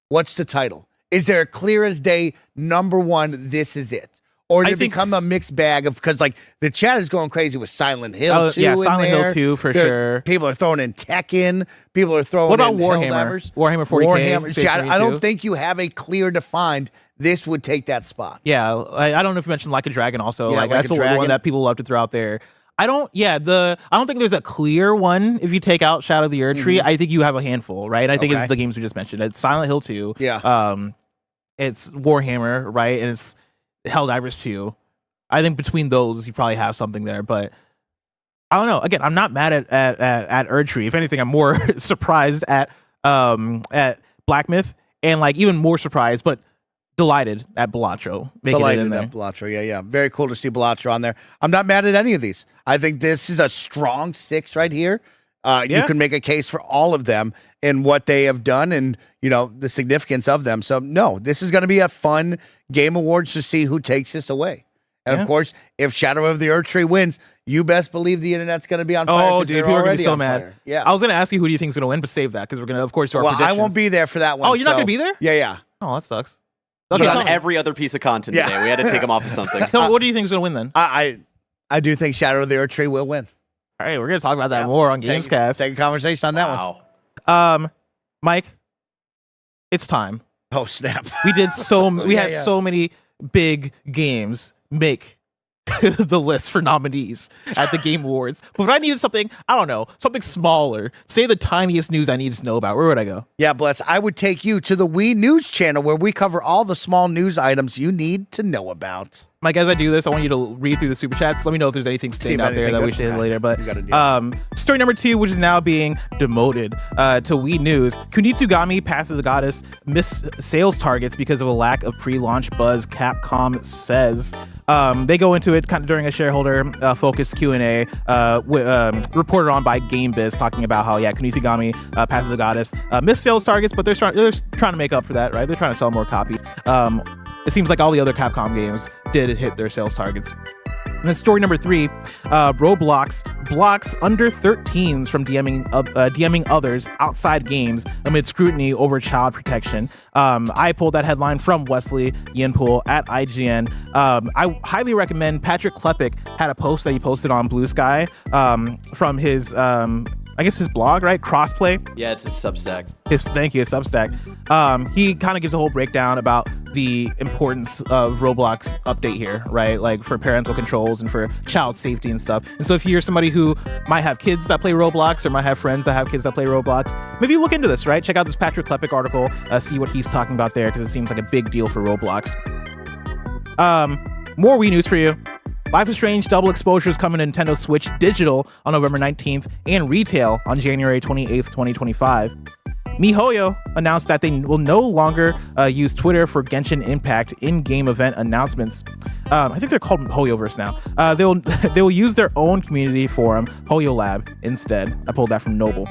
What's the title? Is there a clear as day number one, this is it? Or did it become a mixed bag of, because like the chat is going crazy with Silent Hill 2 yeah, Silent Hill 2 for sure. People are throwing in Tekken. People are throwing what about in Warhammer? Warhammer 40K. See, I don't think you have a clear defined, this would take that spot. Yeah, I don't know if you mentioned Like a Dragon also. Yeah, like Like that's a Dragon. one that people love to throw out there. I don't think there's a clear one if you take out Shadow of the Erd Tree. I think you have a handful, right? I think it's the games we just mentioned. It's Silent Hill 2. Yeah. It's Warhammer, right? And it's Helldivers 2. I think between those you probably have something there, but I don't know. Again, I'm not mad at Erd Tree. If anything, I'm more surprised at Black Myth, and like even more surprised, but delighted at Balatro making it in there. At Balatro, yeah. Very cool to see Balatro on there. I'm not mad at any of these. I think this is a strong 6 right here. You can make a case for all of them and what they have done and, you know, the significance of them. So, no, this is going to be a fun Game Awards to see who takes this away. And, of course, if Shadow of the Erd Tree wins, you best believe the internet's going to be on fire. Oh, dude, people are going to be so mad. Fire. Yeah. I was going to ask you who do you think is going to win, but save that because we're going to, of course, do our predictions. I won't be there for that one. Oh, you're not going to be there? Yeah. Oh, that sucks. He's on every other piece of content today. We had to take him off of something. What do you think is going to win then? I do think Shadow of the Erd Tree will win. All right, we're going to talk about that more on GAMESCAST. Take a conversation on that one. Mike, it's time. Oh, snap. We did we had so many big games make the list for nominees at the Game Awards. But if I needed something, I don't know, something smaller, say the tiniest news I needed to know about, where would I go? Yeah, Bless, I would take you to the Wii News channel where we cover all the small news items you need to know about. Mike, as I do this, I want you to read through the super chats. Let me know if there's anything staying out there that we should hit later. But story number 2, which is now being demoted to Wii News. Kunitsugami Path of the Goddess missed sales targets because of a lack of pre-launch buzz, Capcom says. They go into it kind of during a shareholder focused Q&A reported on by GameBiz, talking about how, Kunitsugami Path of the Goddess missed sales targets, but they're trying to make up for that, right? They're trying to sell more copies. It seems like all the other Capcom games did hit their sales targets. And then story number 3, Roblox blocks under 13s from DMing others outside games amid scrutiny over child protection. I pulled that headline from Wesley Yinpool at IGN. I highly recommend. Patrick Klepek had a post that he posted on Blue Sky from his I guess his blog, right? Crossplay. Yeah, it's his Substack. His Substack. He kind of gives a whole breakdown about the importance of Roblox update here, right? Like for parental controls and for child safety and stuff. And so if you're somebody who might have kids that play Roblox or might have friends that have kids that play Roblox, maybe you look into this, right? Check out this Patrick Klepek article, see what he's talking about there, because it seems like a big deal for Roblox. More Wii news for you. Life is Strange Double Exposure is coming to Nintendo Switch Digital on November 19th and retail on January 28th, 2025. MiHoYo announced that they will no longer use Twitter for Genshin Impact in-game event announcements. I think they're called HoYoverse now. They will use their own community forum, HoYo Lab, instead. I pulled that from Noble.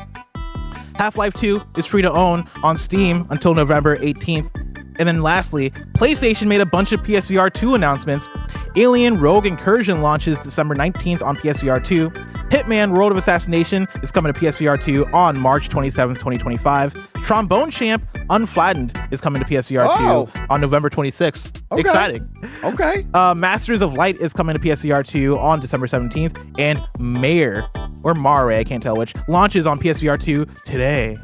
Half-Life 2 is free to own on Steam until November 18th. And then lastly, PlayStation made a bunch of PSVR 2 announcements. Alien Rogue Incursion launches December 19th on PSVR 2. Hitman World of Assassination is coming to PSVR 2 on March 27th, 2025. Trombone Champ Unflattened is coming to PSVR 2 on November 26th. Okay. Exciting. Okay. Masters of Light is coming to PSVR 2 on December 17th. And Mare, I can't tell which, launches on PSVR 2 today.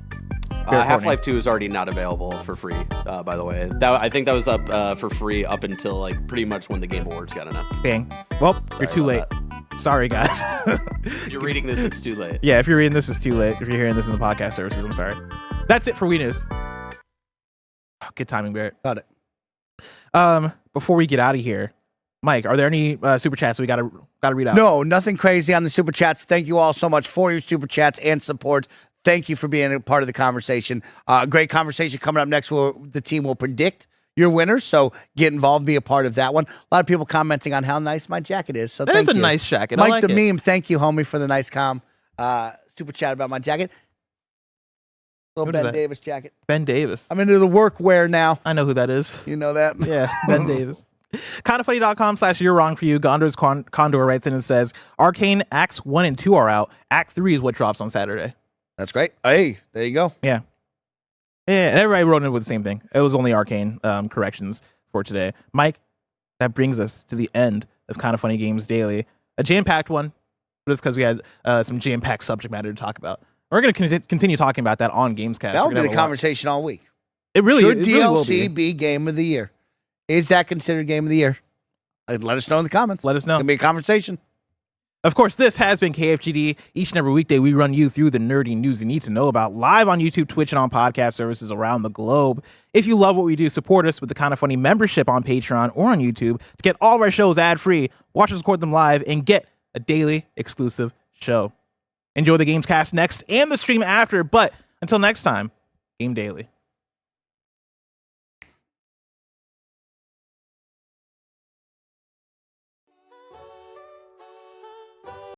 Half-Life 2 is already not available for free, by the way. I think that was up for free up until like pretty much when the Game Awards got announced. Dang. Well, you're too late. Sorry, guys. If you're reading this, it's too late. Yeah, if you're reading this, it's too late. If you're hearing this in the podcast services, I'm sorry. That's it for Wii News. Oh, good timing, Barrett. Got it. Before we get out of here, Mike, are there any super chats we gotta read out? No, nothing crazy on the super chats. Thank you all so much for your super chats and support. Thank you for being a part of the conversation. Great conversation coming up next where the team will predict your winners. So get involved, be a part of that one. A lot of people commenting on how nice my jacket is. So that thank is a you. nice jacket. Mike I like the it. meme, thank you, homie, for the nice super chat about my jacket. Little What is Ben that? Davis jacket. Ben Davis. I'm into the workwear now. I know who that is. You know that? Yeah, Ben Davis. Kindafunny.com/you're wrong for you. Gondor's Condor writes in and says, Arcane Acts 1 and 2 are out. Act 3 is what drops on Saturday. That's great. Hey, there you go. Yeah. Yeah, and everybody wrote in with the same thing. It was only Arcane corrections for today. Mike, that brings us to the end of Kinda Funny Games Daily. A jam-packed one, but it's because we had some jam-packed subject matter to talk about. We're going to continue talking about that on Gamescast. That will be the conversation all week. It really, Should it really will DLC be Game of the Year? Is that considered Game of the Year? Let us know in the comments. Let us know. It's going to be a conversation. Of course, this has been KFGD. Each and every weekday, we run you through the nerdy news you need to know about live on YouTube, Twitch, and on podcast services around the globe. If you love what we do, support us with the Kinda Funny membership on Patreon or on YouTube to get all of our shows ad-free, watch us record them live, and get a daily exclusive show. Enjoy the Gamescast next and the stream after, but until next time, game daily.